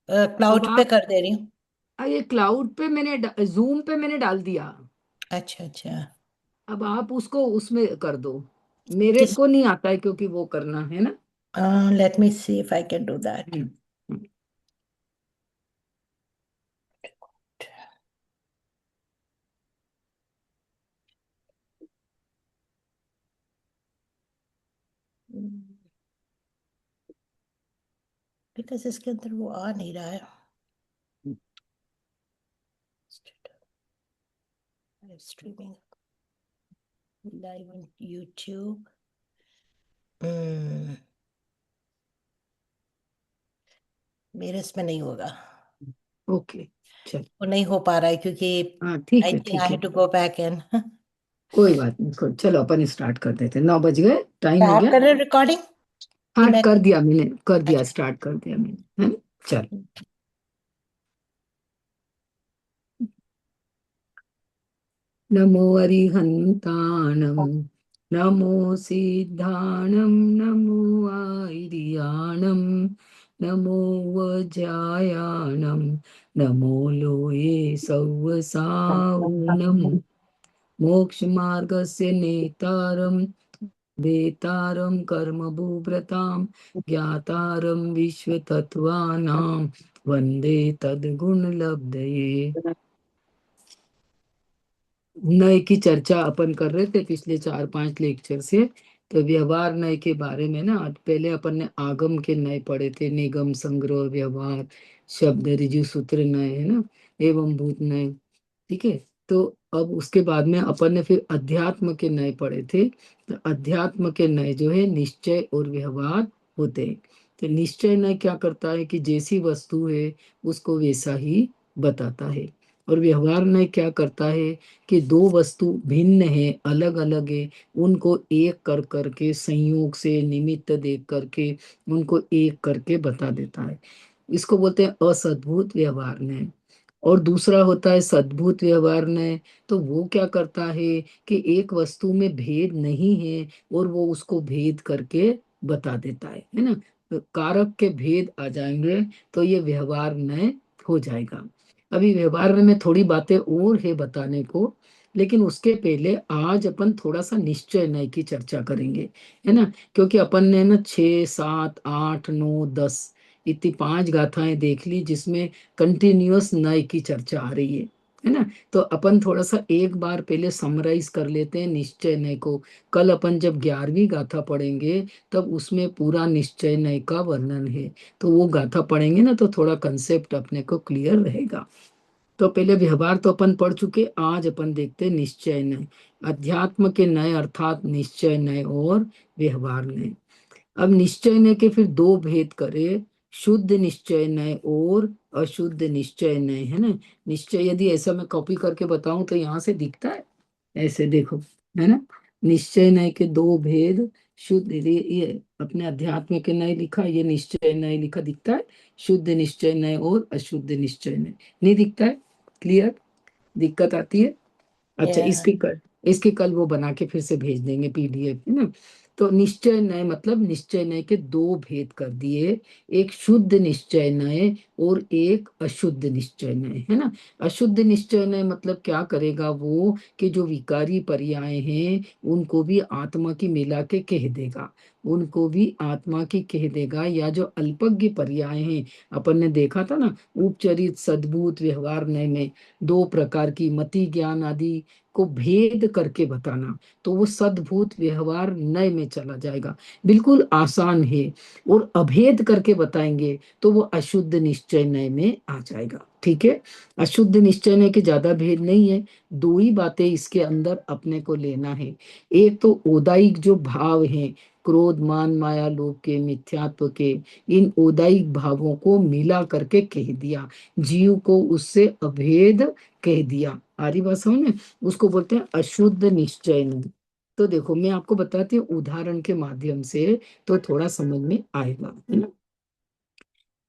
Cloud अब पे आप, कर दे रही हूँ। ये क्लाउड पे मैंने, जूम पे मैंने डाल दिया। अच्छा अच्छा। अब आप उसको उसमें कर दो। मेरे किस? को नहीं आता है क्योंकि वो करना है ना। Let me see if I can do that. Hmm, hmm. Because इसके अंदर वो आ नहीं रहा है। Streaming live on YouTube. मेरे इसमें नहीं होगा। ओके, चल। वो नहीं हो पा रहा है क्योंकि हाँ ठीक आई है, थिंक आई ठीक है। Have to go back in. कोई बात नहीं, चलो अपन स्टार्ट कर देते, 9 बज गए, टाइम हो आप गया। कर रहे हो रिकॉर्डिंग कि हाँ मैं? कर दिया मैंने, कर दिया, अच्छा। स्टार्ट कर दिया मैंने, है ना। चल। नमो अरिहंताणं, नमो सिद्धाणं, नमो आयर्याणं, नमो वज्रायाणं, नमो लोये सौवसावनं, मोक्षमार्गस्य नेतारं, वेतारं कर्मभूभृतां, ज्ञातारं विश्वतत्त्वानां, वन्दे तद्गुणलब्धये। नय की चर्चा अपन कर रहे थे पिछले 4-5 लेक्चर से। तो व्यवहार नय के बारे में ना, पहले अपन ने आगम के नय पढ़े थे, निगम, संग्रह, व्यवहार, शब्द, ऋजु, सूत्र नय, है ना, एवं भूत नय। ठीक है। तो अब उसके बाद में अपन ने फिर अध्यात्म के नय पढ़े थे। तो अध्यात्म के नय जो है निश्चय और व्यवहार होते हैं। तो निश्चय नय क्या करता है कि जैसी वस्तु है उसको वैसा ही बताता है। और व्यवहार नय क्या करता है कि दो वस्तु भिन्न है, अलग अलग है, उनको एक कर करके, संयोग से निमित्त देख करके उनको एक करके बता देता है। इसको बोलते हैं असद्भुत व्यवहार न्याय। और दूसरा होता है सद्भुत व्यवहार न्याय। तो वो क्या करता है कि एक वस्तु में भेद नहीं है और वो उसको भेद करके बता देता है ना। तो कारक के भेद आ जाएंगे तो ये व्यवहार न्याय हो जाएगा। अभी व्यवहार में थोड़ी बातें और है बताने को, लेकिन उसके पहले आज अपन थोड़ा सा निश्चय न्याय की चर्चा करेंगे, है ना। क्योंकि अपन ने ना 6, 7, 8, 9, 10 इतनी 5 गाथाएं देख ली जिसमें कंटिन्यूअस न्याय की चर्चा आ रही है ना। तो अपन थोड़ा सा एक बार पहले समराइज कर लेते हैं निश्चय न्याय को। कल अपन जब 11वीं गाथा पढ़ेंगे तब उसमें पूरा निश्चय न्याय का वर्णन है। तो वो गाथा पढ़ेंगे ना तो थोड़ा कंसेप्ट अपने को क्लियर रहेगा। तो पहले व्यवहार तो अपन पढ़ चुके, आज अपन देखते हैं निश्चय न्याय। अध्यात्म के न्याय अर्थात निश्चय न्याय और व्यवहार न्याय। अब निश्चय न्याय के फिर दो भेद करे, शुद्ध निश्चय न्याय और अशुद्ध निश्चय न्याय, है ना। निश्चय यदि ऐसा मैं कॉपी करके बताऊं तो यहाँ से दिखता है, ऐसे देखो, है ना। निश्चय न्याय के दो भेद, शुद्ध ये अपने अध्यात्म के न्याय लिखा, ये निश्चय न्याय लिखा, दिखता है। शुद्ध निश्चय न्याय और अशुद्ध निश्चय न्याय नहीं दिखता है। क्लियर? दिक्कत आती है? अच्छा, या इसकी कल वो बना के फिर से भेज देंगे पीडीएफ, है ना। तो निश्चय न्याय मतलब निश्चय न्याय के दो भेद कर दिए, एक शुद्ध निश्चय न्याय और एक अशुद्ध निश्चय न्याय, है ना। अशुद्ध निश्चय न्याय मतलब क्या करेगा वो कि जो विकारी पर्याय हैं उनको भी आत्मा की मिला के कह देगा, उनको भी आत्मा की कह देगा। या जो अल्पज्ञ पर्याय हैं, अपन ने देखा था ना उपचरित सद्भूत व्यवहार न्याय में दो प्रकार की मति ज्ञान आदि को भेद करके बताना, तो वो सद्भूत व्यवहार नय में चला जाएगा। बिल्कुल आसान है। और अभेद करके बताएंगे तो वो अशुद्ध निश्चय नय में आ जाएगा। ठीक है। अशुद्ध निश्चय नय के ज्यादा भेद नहीं है। दो ही बातें इसके अंदर अपने को लेना है। एक तो ओदाइक जो भाव हैं, क्रोध मान माया लोभ के मिथ्यात्व के, इन ओदाइक भावों को मिला करके कह दिया, जीव को उससे अभेद कह दिया। आरी बात समझ में? उसको बोलते हैं अशुद्ध निश्चय नहीं। तो देखो मैं आपको बताती हूँ उदाहरण के माध्यम से, तो थोड़ा समझ में आएगा, है ना।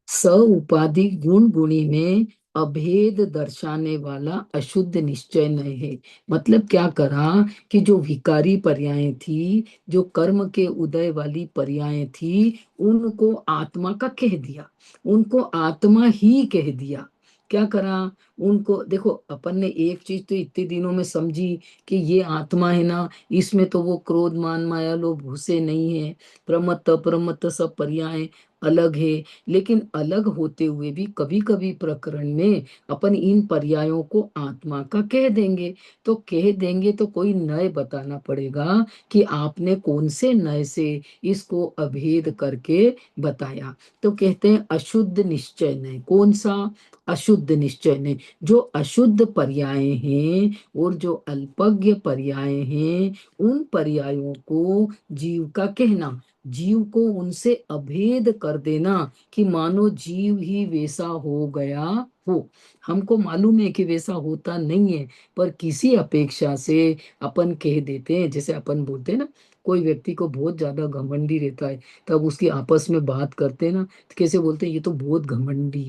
स उपाधि गुण गुणी में अभेद दर्शाने वाला अशुद्ध निश्चय नहीं है। मतलब क्या करा कि जो विकारी पर्यायें थी, जो कर्म के उदय वाली पर्यायें थी, उनको आत्मा का कह दिया, उनको आत्मा ही कह दिया। क्या करा, उनको देखो, अपन ने एक चीज तो इतने दिनों में समझी कि ये आत्मा है ना, इसमें तो वो क्रोध मान माया लोभ घुसे नहीं है, प्रमत्त प्रमत्त सब पर्याय अलग है। लेकिन अलग होते हुए भी कभी कभी प्रकरण में अपन इन पर्यायों को आत्मा का कह देंगे। तो कह देंगे तो कोई नय बताना पड़ेगा कि आपने कौन से नय से इसको अभेद करके बताया। तो कहते हैं अशुद्ध निश्चय नय। कौन सा अशुद्ध निश्चय नय? जो अशुद्ध पर्याय हैं और जो अल्पज्ञ पर्याय हैं, उन पर्यायों को जीव का कहना, जीव को उनसे अभेद कर देना कि मानो जीव ही वैसा हो गया हो। हमको मालूम है कि वैसा होता नहीं है, पर किसी अपेक्षा से अपन कह देते हैं। जैसे अपन बोलते हैं ना, कोई व्यक्ति को बहुत ज्यादा घमंडी रहता है, तब उसकी आपस में बात करते हैं ना, तो कैसे बोलते हैं, ये तो बहुत घमंडी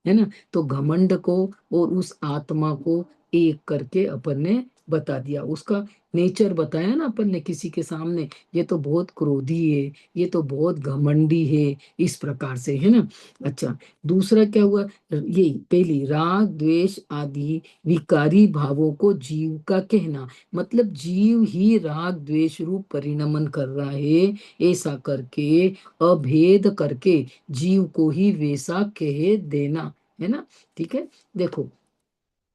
है ना। तो घमंड को और उस आत्मा को एक करके अपन ने बता दिया, उसका नेचर बताया ना अपन ने किसी के सामने, ये तो बहुत क्रोधी है, ये तो बहुत घमंडी है, इस प्रकार से, है ना। अच्छा, दूसरा क्या हुआ, ये पहली राग द्वेष आदि विकारी भावों को जीव का कहना। मतलब जीव ही राग द्वेष रूप परिणमन कर रहा है, ऐसा करके अभेद करके जीव को ही वैसा कह देना, है ना। ठीक है, देखो।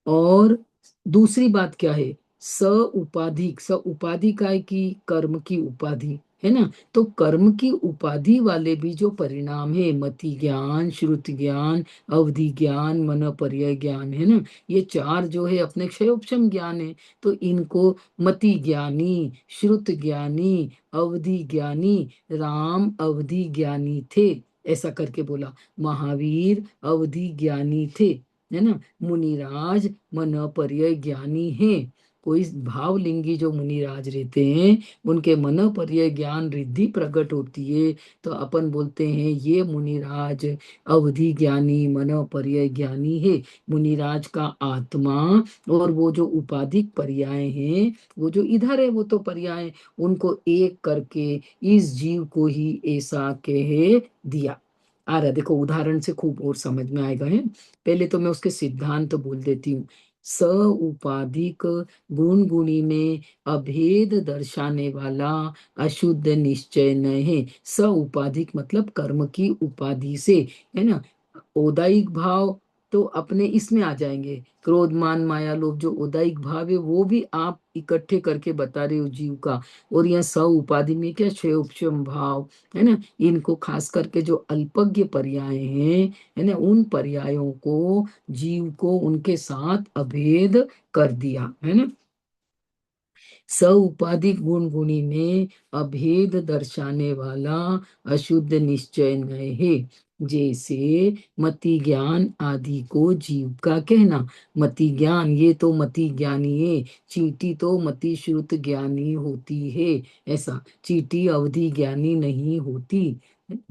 और दूसरी बात क्या है, स उपाधि, स उपाधि का है कि कर्म की उपाधि, है ना। तो कर्म की उपाधि वाले भी जो परिणाम है, मति ज्ञान, श्रुति ज्ञान, अवधि ज्ञान, मन पर्यय ज्ञान, है ना, ये चार जो है अपने क्षयोपशम ज्ञान है। तो इनको मति ज्ञानी, श्रुत ज्ञानी, अवधि ज्ञानी, राम अवधि ज्ञानी थे, ऐसा करके बोला। महावीर अवधि ज्ञानी थे, है ना। मुनिराज मन पर्यय ज्ञानी है। कोई भावलिंगी जो मुनिराज रहते हैं, उनके मन पर्यय ज्ञान रिद्धि प्रकट होती है, तो अपन बोलते हैं ये मुनिराज अवधि ज्ञानी मन पर्यय ज्ञानी है। मुनिराज का आत्मा और वो जो उपाधिक पर्याय हैं, वो जो इधर है वो तो पर्याय, उनको एक करके इस जीव को ही ऐसा कह दिया। आ रहा, देखो उदाहरण से खूब और समझ में आएगा, है। पहले तो मैं उसके सिद्धांत तो बोल देती हूँ। स उपाधिक गुण गुणी में अभेद दर्शाने वाला अशुद्ध निश्चय न है। स उपाधिक मतलब कर्म की उपाधि से, है ना। औदायिक भाव तो अपने इसमें आ जाएंगे, क्रोध मान माया लोभ, जो औदायिक भाव है वो भी आप इकट्ठे करके बता रहे हो जीव का। और यह स उपाधि में क्या, क्षय उपशम भाव, है ना। इनको खास करके जो अल्पज्ञ पर्याय हैं, है ना, उन पर्यायों को जीव को उनके साथ अभेद कर दिया, है ना। स उपाधि गुण गुणी में अभेद दर्शाने वाला अशुद्ध निश्चय नय है। जैसे मति ज्ञान आदि को जीव का कहना। मति ज्ञान, ये तो मति ज्ञानी है, चींटी तो मति श्रुत ज्ञानी होती है, ऐसा। चींटी अवधि ज्ञानी नहीं होती,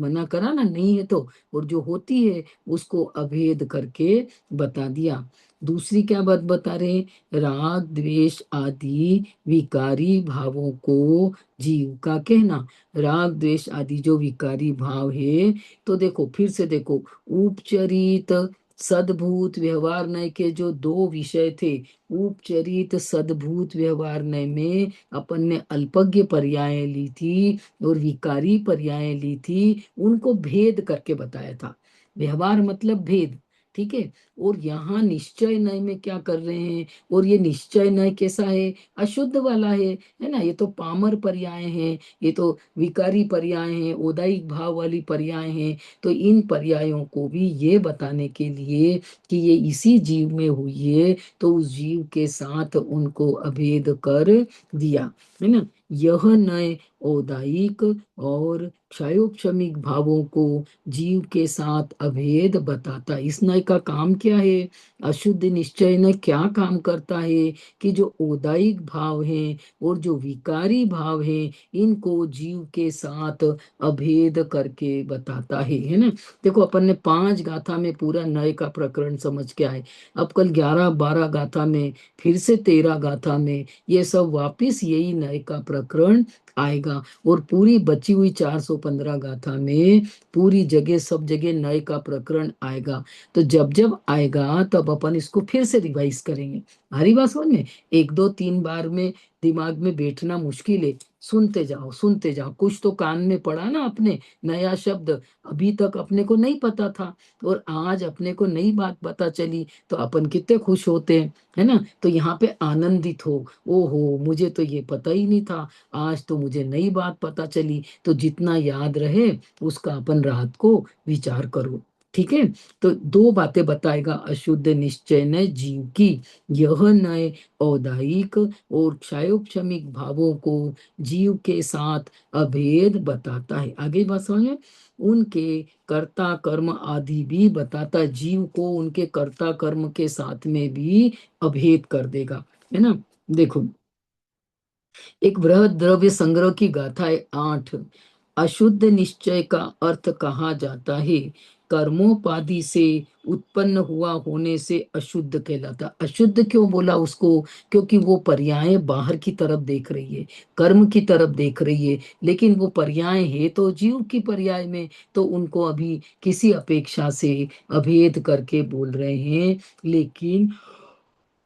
मना करा ना, नहीं है तो। और जो होती है उसको अभेद करके बता दिया। दूसरी क्या बात बता रहे हैं, राग द्वेष आदि विकारी भावों को जीव का कहना। राग द्वेष आदि जो विकारी भाव है, तो देखो फिर से देखो, उपचरित सद्भूत व्यवहार नय के जो दो विषय थे, उपचरित सद्भूत व्यवहार नय में अपन ने अल्पज्ञ पर्याय ली थी और विकारी पर्याय ली थी, उनको भेद करके बताया था। व्यवहार मतलब भेद, ठीक है। और यहाँ निश्चय नय में क्या कर रहे हैं, और ये निश्चय नय कैसा है, अशुद्ध वाला है ना। ये तो पामर पर्याय हैं, ये तो विकारी पर्याय हैं, औदायिक भाव वाली पर्याय हैं। तो इन पर्यायों को भी ये बताने के लिए कि ये इसी जीव में हुई है, तो उस जीव के साथ उनको अभेद कर दिया, है ना। यह नए औदायिक और क्षयोक्षमिक भावों को जीव के साथ अभेद बताता है। इस नय का काम क्या है? अशुद्ध निश्चय ने क्या काम करता है कि जो औदायिक भाव हैं और जो विकारी भाव हैं, इनको जीव के साथ अभेद करके बताता है ना। देखो, अपन ने 5 गाथा में पूरा नय का प्रकरण समझ के आए। अब कल 11-12 गाथा में, फिर से 13 गाथा में ये सब वापिस यही नय का प्रकरण आएगा। और पूरी बची हुई 415 गाथा में पूरी जगह, सब जगह नय का प्रकरण आएगा। तो जब जब आएगा तब अपन इसको फिर से रिवाइज करेंगे। हरी बात समझ में? 1 2 3 बार में दिमाग में बैठना मुश्किल है। सुनते जाओ सुनते जाओ, कुछ तो कान में पड़ा ना अपने, नया शब्द अभी तक अपने को नहीं पता था, और आज अपने को नई बात पता चली तो अपन कितने खुश होते हैं, है ना। तो यहाँ पे आनंदित हो, ओहो मुझे तो ये पता ही नहीं था, आज तो मुझे नई बात पता चली। तो जितना याद रहे उसका अपन रात को विचार करो, ठीक है। तो 2 बातें बताएगा अशुद्ध निश्चय ने जीव की। यह नए औदायिक और क्षयोक्षमिक भावों को जीव के साथ अभेद बताता है। आगे बात समझ में? उनके कर्ता कर्म आदि भी बताता, जीव को उनके कर्ता कर्म के साथ में भी अभेद कर देगा, है ना। देखो, एक बृहद द्रव्य संग्रह की गाथा है 8। अशुद्ध निश्चय का अर्थ कहा जाता है कर्मोपाधि से उत्पन्न हुआ होने से अशुद्ध कहलाता। अशुद्ध क्यों बोला उसको? क्योंकि वो पर्याय बाहर की तरफ देख रही है, कर्म की तरफ देख रही है, लेकिन वो पर्याय है तो जीव की पर्याय में, तो उनको अभी किसी अपेक्षा से अभेद करके बोल रहे हैं। लेकिन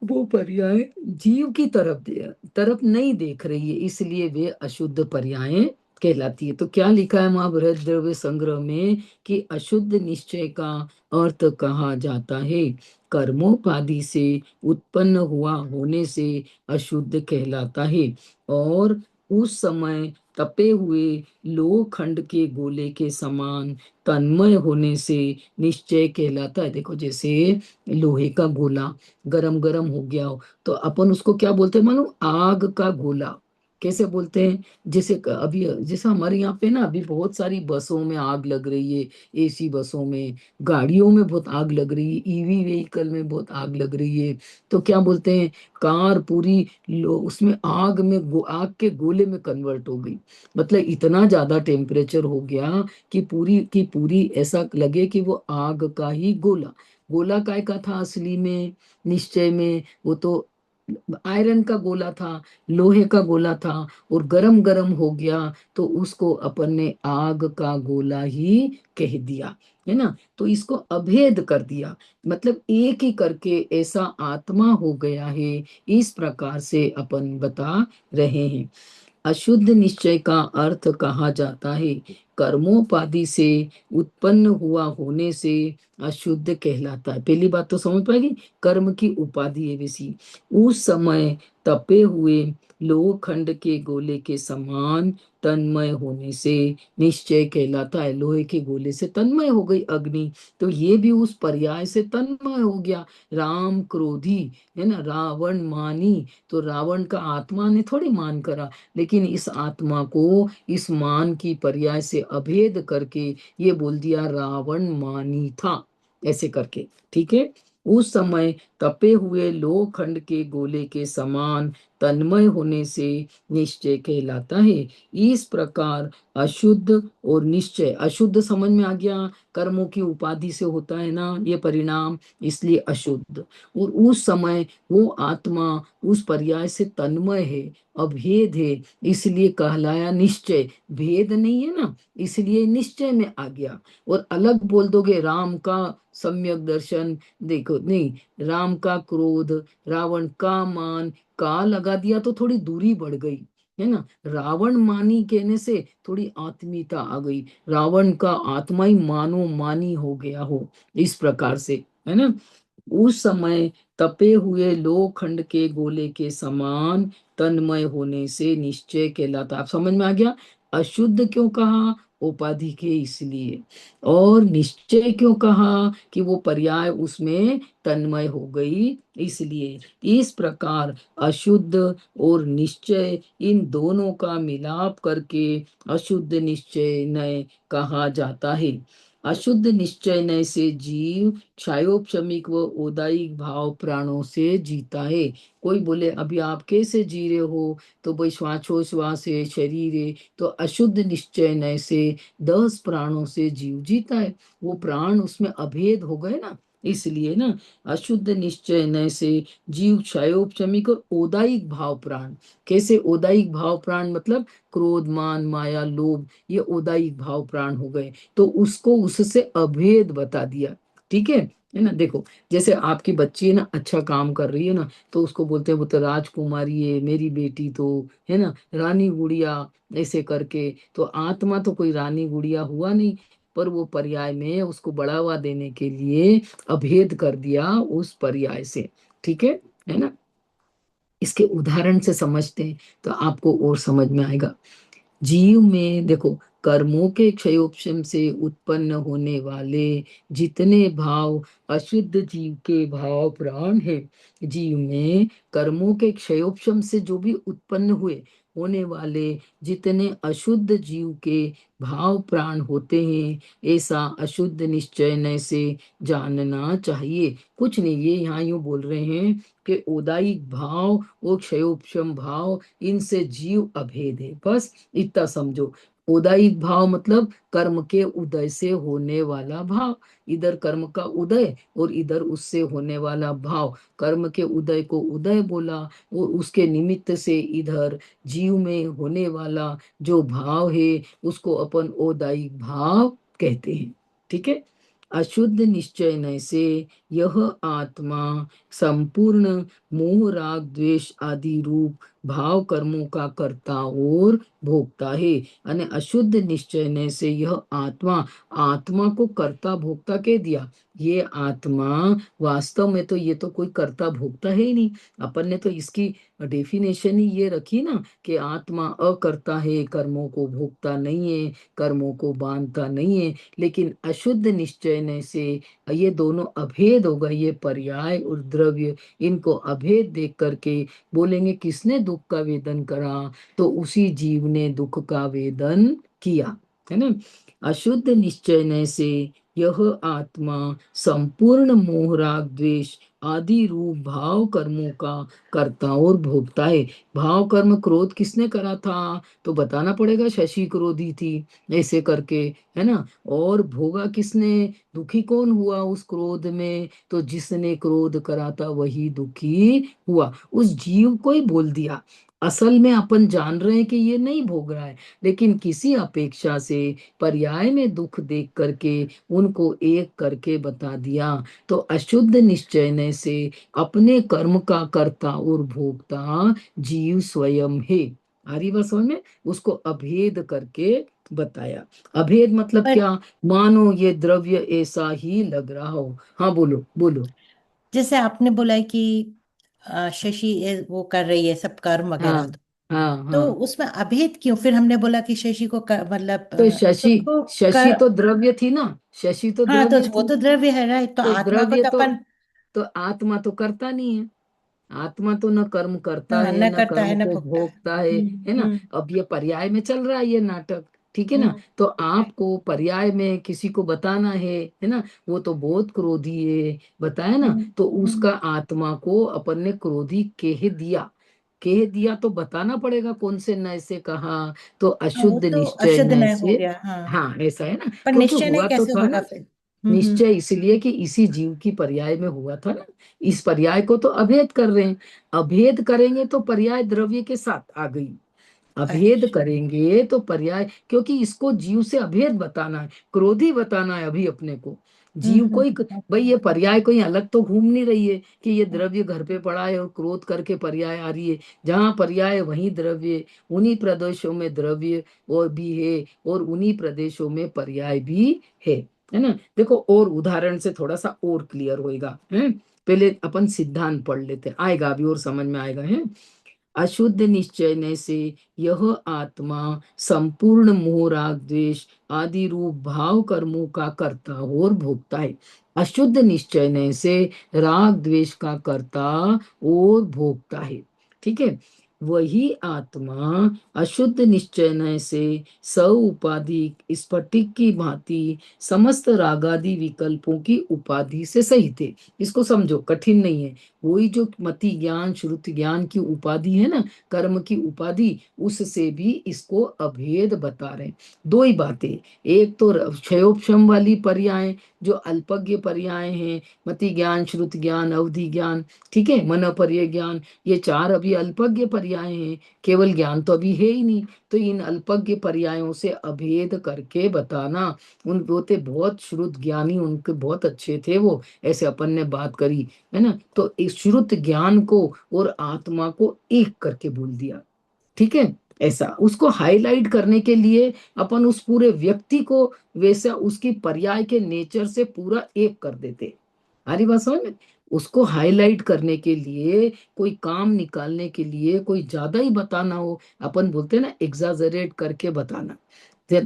वो पर्याय जीव की तरफ नहीं देख रही है, इसलिए वे अशुद्ध पर्याय कहलाती है। तो क्या लिखा है महाभारत द्रव्य संग्रह में कि अशुद्ध निश्चय का अर्थ कहा जाता है कर्मोपाधि से उत्पन्न हुआ होने से अशुद्ध कहलाता है, और उस समय तपे हुए लोखंड के गोले के समान तन्मय होने से निश्चय कहलाता है। देखो, जैसे लोहे का गोला गरम गरम हो गया हो तो अपन उसको क्या बोलते हैं मालूम? आग का गोला। कैसे बोलते हैं? जैसे अभी जैसे हमारे यहाँ पे ना अभी बहुत सारी बसों में आग लग रही है, एसी बसों में, गाड़ियों में बहुत आग लग रही है, ईवी व्हीकल में बहुत आग लग रही है। तो क्या बोलते हैं? कार पूरी उसमें आग में आग के गोले में कन्वर्ट हो गई। मतलब इतना ज्यादा टेम्परेचर हो गया कि पूरी की पूरी ऐसा लगे कि वो आग का ही गोला। गोला काय का था असली में? निश्चय में वो तो आयरन का गोला था, लोहे का गोला था, और गरम गरम हो गया तो उसको अपन ने आग का गोला ही कह दिया, है ना। तो इसको अभेद कर दिया, मतलब एक ही करके ऐसा आत्मा हो गया है, इस प्रकार से अपन बता रहे हैं। अशुद्ध निश्चय का अर्थ कहा जाता है कर्मोपाधि से उत्पन्न हुआ होने से अशुद्ध कहलाता है। पहली बात तो समझ पाएगी, कर्म की उपाधि है वैसी। उस समय तपे हुए लोहखंड के गोले के समान तन्मय होने से निश्चय कहलाता है। लोहे के गोले से तन्मय हो गई अग्नि, तो ये भी उस पर्याय से तन्मय हो गया। राम क्रोधी, है ना, रावण मानी, तो रावण का आत्मा ने थोड़ी मान करा, लेकिन इस आत्मा को इस मान की पर्याय से अभेद करके ये बोल दिया रावण मानी था, ऐसे करके, ठीक है। उस समय तपे हुए लोखंड के गोले के समान तन्मय होने से निश्चय कहलाता है। इस प्रकार अशुद्ध और निश्चय, अशुद्ध समझ में आ गया, कर्मों की उपाधि से होता है ना ये परिणाम, इसलिए अशुद्ध। और उस समय वो आत्मा उस पर्याय से तन्मय है, अभेद है, इसलिए कहलाया निश्चय। भेद नहीं है ना, इसलिए निश्चय में आ गया। और अलग बोल दोगे राम का सम्यक दर्शन, देखो नहीं, राम का क्रोध, रावण का मान, का लगा दिया तो थोड़ी दूरी बढ़ गई, है ना। रावण मानी कहने से थोड़ी आत्मीयता आ गई, रावण का आत्मा ही मानो मानी हो गया हो, इस प्रकार से, है ना। उस समय तपे हुए लोखंड के गोले के समान तन्मय होने से निश्चय कहलाता। आप समझ में आ गया? अशुद्ध क्यों कहा उपाधि के इसलिए। और निश्चय क्यों कहा कि वो पर्याय उसमें तन्मय हो गई इसलिए। इस प्रकार अशुद्ध और निश्चय इन दोनों का मिलाप करके अशुद्ध निश्चय नय कहा जाता है। अशुद्ध निश्चय नय से जीव क्षयोपशमिक व ओदायिक भाव प्राणों से जीता है। कोई बोले अभी आप कैसे जी रहे हो, तो भाई श्वासोश्वास है, शरीर है, तो अशुद्ध निश्चय नय से 10 प्राणों से जीव जीता है। वो प्राण उसमें अभेद हो गए ना, इसलिए ना अशुद्ध निश्चय नय से जीव क्षयोपशमिक और ओदायिक भाव प्राण। कैसे ओदायिक भाव प्राण, मतलब क्रोध मान माया लोभ, ये ओदायिक भाव प्राण हो गए, तो उसको उससे अभेद बता दिया। ठीक है ना। देखो जैसे आपकी बच्ची है ना, अच्छा काम कर रही है ना, तो उसको बोलते हैं वो तो राजकुमारी है, मेरी बेटी तो है ना रानी गुड़िया, ऐसे करके। तो आत्मा तो कोई रानी गुड़िया हुआ नहीं, पर वो पर्याय में उसको बढ़ावा देने के लिए अभेद कर दिया उस पर्याय से। ठीक है ना। इसके उदाहरण से समझते हैं तो आपको और समझ में आएगा। जीव में देखो, कर्मों के क्षयोपशम से उत्पन्न होने वाले जितने भाव अशुद्ध जीव के भाव प्राण है, जीव में कर्मों के क्षयोपशम से जो भी उत्पन्न हुए होने वाले जितने अशुद्ध जीव के भाव प्राण होते हैं, ऐसा अशुद्ध निश्चय से जानना चाहिए। कुछ नहीं, ये यहाँ यूं बोल रहे हैं कि ओदायिक भाव और क्षयोपशम भाव, इनसे जीव अभेद है, बस इतना समझो। उदायिक भाव मतलब कर्म के उदय से होने वाला भाव, इधर कर्म का उदय और इधर उससे होने वाला भाव। कर्म के उदय को उदय बोला, और उसके निमित्त से इधर जीव में होने वाला जो भाव है उसको अपन ओदायिक भाव कहते हैं। ठीक है। अशुद्ध निश्चय से यह आत्मा संपूर्ण मोह राग द्वेष आदि रूप भाव कर्मों का कर्ता और भोगता है। अने अशुद्ध निश्चय से यह आत्मा, आत्मा को कर्ता भोक्ता कह दिया। ये आत्मा वास्तव में तो ये तो कोई कर्ता भोक्ता है ही नहीं। अपन ने तो इसकी डेफिनेशन ही ये रखी ना कि आत्मा अकर्ता है, कर्मों को भोगता नहीं है, कर्मों को बांधता नहीं है। लेकिन अशुद्ध निश्चय से ये दोनों अभेद हो गए, ये पर्याय और द्रव्य, इनको अभेद देख करके बोलेंगे किसने दुख का वेदन करा, तो उसी जीव ने दुख का वेदन किया, है ना। अशुद्ध निश्चय से यह आत्मा संपूर्ण मोह राग द्वेष आदि रूप भाव कर्मों का कर्ता और भोगता है। भाव कर्म क्रोध किसने करा था, तो बताना पड़ेगा, शशि क्रोधी थी, ऐसे करके, है ना। और भोगा किसने, दुखी कौन हुआ उस क्रोध में, तो जिसने क्रोध करा था वही दुखी हुआ। उस जीव को ही बोल दिया। असल में अपन जान रहे हैं कि ये नहीं भोग रहा है, लेकिन किसी अपेक्षा से पर्याय में दुख देख करके उनको एक करके बता दिया। तो अशुद्ध निश्चय से अपने कर्म का कर्ता और भोक्ता जीव स्वयं है। हरी बात समझ में, उसको अभेद करके बताया। अभेद मतलब पर क्या, मानो ये द्रव्य ऐसा ही लग रहा हो। हाँ बोलो बोलो। जैसे आपने बोला है कि शशि वो कर रही है सब कर्म हाँ वगैरह, हाँ तो हाँ। उसमें अभेद क्यों? फिर हमने बोला कि शशि को मतलब तो शशि, उसको शशि कर, तो द्रव्य थी ना, शशि तो हाँ तो द्रव्य वो थी। तो द्रव्य है, राइट, तो तो आत्मा को द्रव्य तो तो अपन, तो आत्मा तो करता नहीं है। आत्मा तो न कर्म करता हाँ, है न न करता है कर्म न को भोगता है। भोगता है ना। हम्म। अब ये पर्याय में चल रहा है ये नाटक, ठीक है ना। हम्म। तो आपको पर्याय में किसी को बताना है ना, वो तो बहुत क्रोधी है बताया ना, हम्म। तो हम्म। उसका आत्मा को अपन ने क्रोधी कह दिया। कह दिया तो बताना पड़ेगा कौन से नय से कहा, तो हाँ, वो अशुद्ध तो निश्चय अशुद्ध नय न्याय हो से। गया, हाँ। हाँ ऐसा है ना, पर क्योंकि निश्चय न्याय हुआ तो कैसे था होगा ना। फिर? हम्म। निश्चय इसलिए कि इसी जीव की पर्याय में हुआ था ना, इस पर्याय को तो अभेद कर रहे हैं। अभेद करेंगे तो पर्याय द्रव्य के साथ आ गई। अभेद अच्छा। करेंगे तो पर्याय, क्योंकि इसको जीव से अभेद बताना है, क्रोधी बताना है अभी अपने को। जीव कोई, भाई ओके। ये पर्याय कोई अलग तो घूम नहीं रही है कि ये द्रव्य घर पे पड़ा है और क्रोध करके पर्याय आ रही है। जहां पर्याय वहीं द्रव्य, उन्हीं प्रदेशों में द्रव्य और भी है, और उन्हीं प्रदेशों में पर्याय भी है ना। देखो और उदाहरण से थोड़ा सा और क्लियर होएगा है। पहले अपन सिद्धांत पढ़ लेते हैं, आएगा अभी और समझ में आएगा है। अशुद्ध निश्चय से यह आत्मा संपूर्ण मोह राग द्वेष आदि रूप भाव कर्मों का करता और भोगता है। अशुद्ध निश्चय से राग द्वेष का करता और भोगता है। ठीक है। वही आत्मा अशुद्ध निश्चय से स उपाधि स्फटिक की भांति समस्त रागादि विकल्पों की उपाधि से सहित है। इसको समझो, कठिन नहीं है। वही जो मति ज्ञान श्रुति ज्ञान की उपाधि है ना, कर्म की उपाधि, उससे भी इसको अभेद बता रहे हैं। दो ही बातें, एक तो क्षयोपशम वाली पर्याय जो अल्पज्ञ पर्याय हैं, मति ज्ञान श्रुति ज्ञान अवधि ज्ञान, ठीक है, मन पर्य ज्ञान, ये चार अभी अल्पज्ञ पर्याय हैं, केवल ज्ञान तो अभी है ही नहीं। तो इन अल्पज्ञ पर्यायों से अभेद करके बताना, उन होते बहुत श्रुत ज्ञानी, उनके बहुत अच्छे थे वो, ऐसे अपन ने बात करी है ना। तो इस श्रुत ज्ञान को और आत्मा को एक करके बोल दिया। ठीक है। ऐसा उसको हाईलाइट करने के लिए अपन उस पूरे व्यक्ति को वैसा उसकी पर्याय के नेचर से पूरा एक कर देते। हमारी बात समझ में? उसको हाईलाइट करने के लिए, कोई काम निकालने के लिए, कोई ज्यादा ही बताना हो, अपन बोलते हैं ना एग्जाजरेट करके बताना,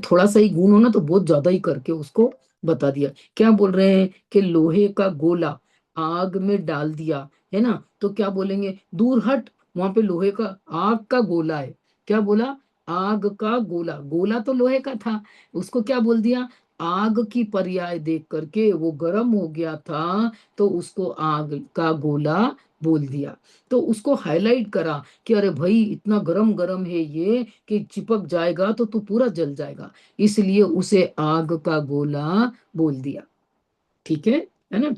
थोड़ा सा ही गुण हो ना तो बहुत ज्यादा ही करके उसको बता दिया। क्या बोल रहे हैं कि लोहे का गोला आग में डाल दिया, है ना, तो क्या बोलेंगे, दूर हट, वहां पे लोहे का आग का गोला है। क्या बोला? आग का गोला, गोला तो लोहे का था, उसको क्या बोल दिया, आग की पर्याय देख करके वो गर्म हो गया था, तो उसको आग का गोला बोल दिया। तो उसको हाईलाइट करा कि अरे भाई इतना गरम गरम है ये कि चिपक जाएगा तो तू पूरा जल जाएगा, इसलिए उसे आग का गोला बोल दिया। ठीक है ना।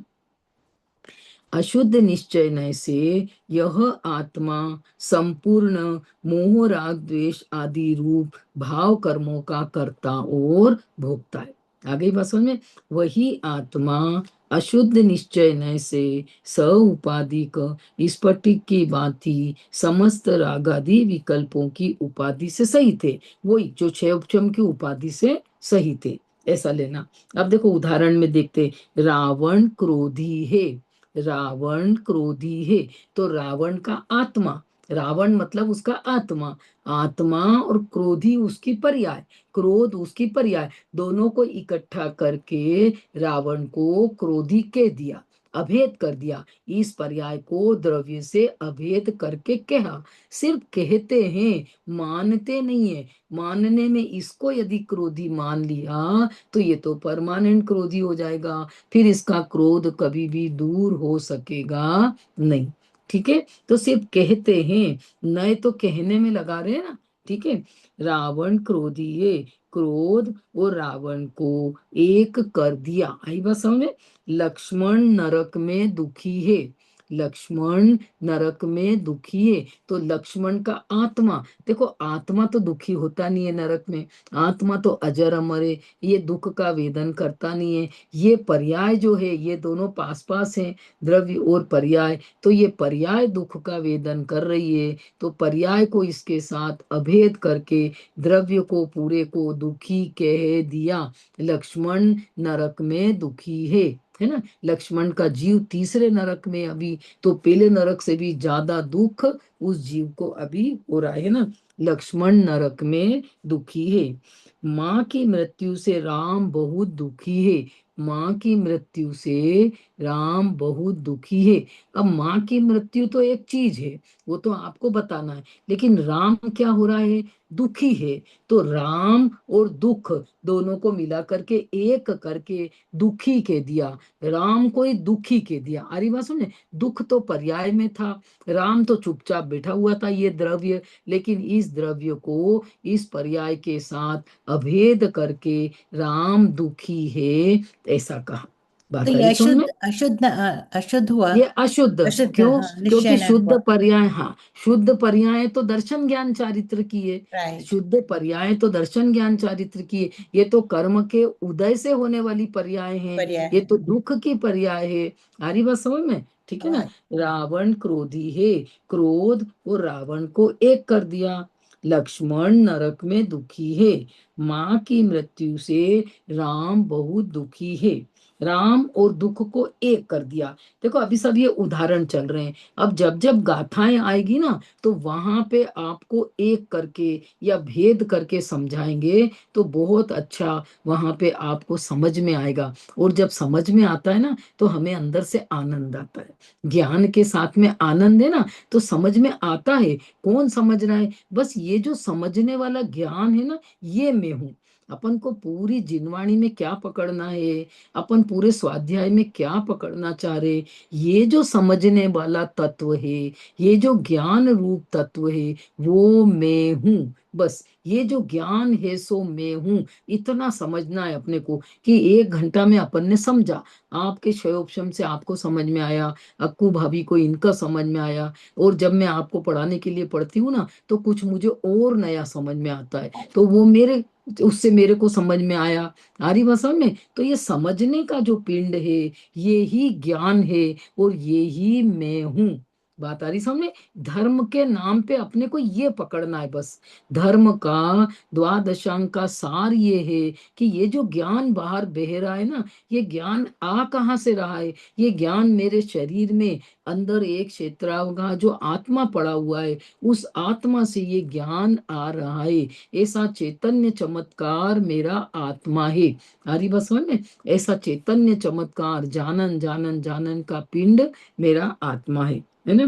अशुद्ध निश्चय से यह आत्मा संपूर्ण मोह राग द्वेष आदि रूप भाव कर्मों का करता और भोगता है। आगे बात समझ में? वही आत्मा अशुद्ध निश्चय से स उपाधिक स्फटिक की भांति समस्त रागादि विकल्पों की उपाधि से सहित है। वही जो छह उपचम की उपाधि से सहित है, ऐसा लेना। अब देखो उदाहरण में देखते, रावण क्रोधी है, रावण क्रोधी है, तो रावण का आत्मा, रावण मतलब उसका आत्मा, आत्मा और क्रोधी उसकी पर्याय, क्रोध उसकी पर्याय, दोनों को इकट्ठा करके रावण को क्रोधी कह दिया, अभेद कर दिया। इस पर्याय को द्रव्य से अभेद करके कहा, सिर्फ कहते हैं, मानते नहीं है। मानने में इसको यदि क्रोधी मान लिया तो ये तो परमानेंट क्रोधी हो जाएगा, फिर इसका क्रोध कभी भी दूर हो सकेगा नहीं। ठीक है। तो सिर्फ कहते हैं, नए तो कहने में लगा रहे हैं ना। ठीक है। रावण क्रोधी है, क्रोध और रावण को एक कर दिया। आई बात समझ में? लक्ष्मण नरक में दुखी है, लक्ष्मण नरक में दुखी है, तो लक्ष्मण का आत्मा, देखो आत्मा तो दुखी होता नहीं है नरक में, आत्मा तो अजर अमर है, ये दुख का वेदन करता नहीं है। ये पर्याय जो है, ये दोनों पास पास हैं, द्रव्य और पर्याय, तो ये पर्याय दुख का वेदन कर रही है, तो पर्याय को इसके साथ अभेद करके द्रव्य को पूरे को दुखी कह दिया। लक्ष्मण नरक में दुखी है ना। लक्ष्मण का जीव तीसरे नरक में अभी, तो पहले नरक से भी ज्यादा दुख उस जीव को अभी हो रहा है ना। लक्ष्मण नरक में दुखी है। माँ की मृत्यु से राम बहुत दुखी है, माँ की मृत्यु से राम बहुत दुखी है। अब माँ की मृत्यु तो एक चीज है, वो तो आपको बताना है, लेकिन राम क्या हो रहा है, दुखी है। तो राम और दुख दोनों को मिला करके एक करके दुखी के दिया, राम को ही दुखी के दिया। अरे बात सुने, दुख तो पर्याय में था, राम तो चुपचाप बैठा हुआ था ये द्रव्य, लेकिन इस द्रव्य को इस पर्याय के साथ अभेद करके राम दुखी है, ऐसा कहा। तो बात ये आई समझ में? अशुद्ध अशुद्ध अशुद्ध हुआ। ये अशुद्ध, अशुद्ध, क्यों? हाँ, क्योंकि निश्चय न शुद्ध हुआ। पर्याय, हाँ, शुद्ध पर्याय तो दर्शन ज्ञान चारित्र की है, राइट। शुद्ध पर्याय तो दर्शन ज्ञान चारित्र की है। ये तो कर्म के उदय से होने वाली पर्याय है, पर्याय ये है। तो दुख की पर्याय है। हमारी बात समझ में? ठीक है ना। हाँ। रावण क्रोधी है, क्रोध और रावण को एक कर दिया। लक्ष्मण नरक में दुखी है, माँ की मृत्यु से राम बहुत दुखी है। राम और दुख को एक कर दिया। देखो अभी सब ये उदाहरण चल रहे हैं। अब जब जब गाथाएं आएगी ना, तो वहां पे आपको एक करके या भेद करके समझाएंगे, तो बहुत अच्छा वहां पे आपको समझ में आएगा। और जब समझ में आता है ना, तो हमें अंदर से आनंद आता है। ज्ञान के साथ में आनंद है ना, तो समझ में आता है। कौन समझ रहा है? बस ये जो समझने वाला ज्ञान है ना, ये मैं हूँ। अपन को पूरी जिनवाणी में क्या पकड़ना है, अपन पूरे स्वाध्याय में क्या पकड़ना चाह रहे, ये जो समझने वाला तत्व है, ये जो ज्ञान रूप तत्व है, वो मैं हूँ। बस ये जो ज्ञान है सो मैं हूँ, इतना समझना है अपने को। कि 1 घंटा में अपन ने समझा, आपके शयोपशम से आपको समझ में आया, अक्कू भाभी को इनका समझ में आया। और जब मैं आपको पढ़ाने के लिए पढ़ती हूँ ना, तो कुछ मुझे और नया समझ में आता है, तो वो मेरे उससे मेरे को समझ में आया। आरी भाषा में तो ये समझने का जो पिंड है, ये ही ज्ञान है, और ये ही मैं हूं। बात आ रही सामने? धर्म के नाम पे अपने को ये पकड़ना है बस। धर्म का द्वादशांग का सार ये है कि ये जो ज्ञान बाहर बह रहा है ना, ये ज्ञान आ कहाँ से रहा है? ये ज्ञान मेरे शरीर में अंदर एक क्षेत्रांगा जो आत्मा पड़ा हुआ है, उस आत्मा से ये ज्ञान आ रहा है। ऐसा चैतन्य चमत्कार मेरा आत्मा है। हरि बसवन में ऐसा चैतन्य चमत्कार जानन जानन जानन का पिंड मेरा आत्मा है ना।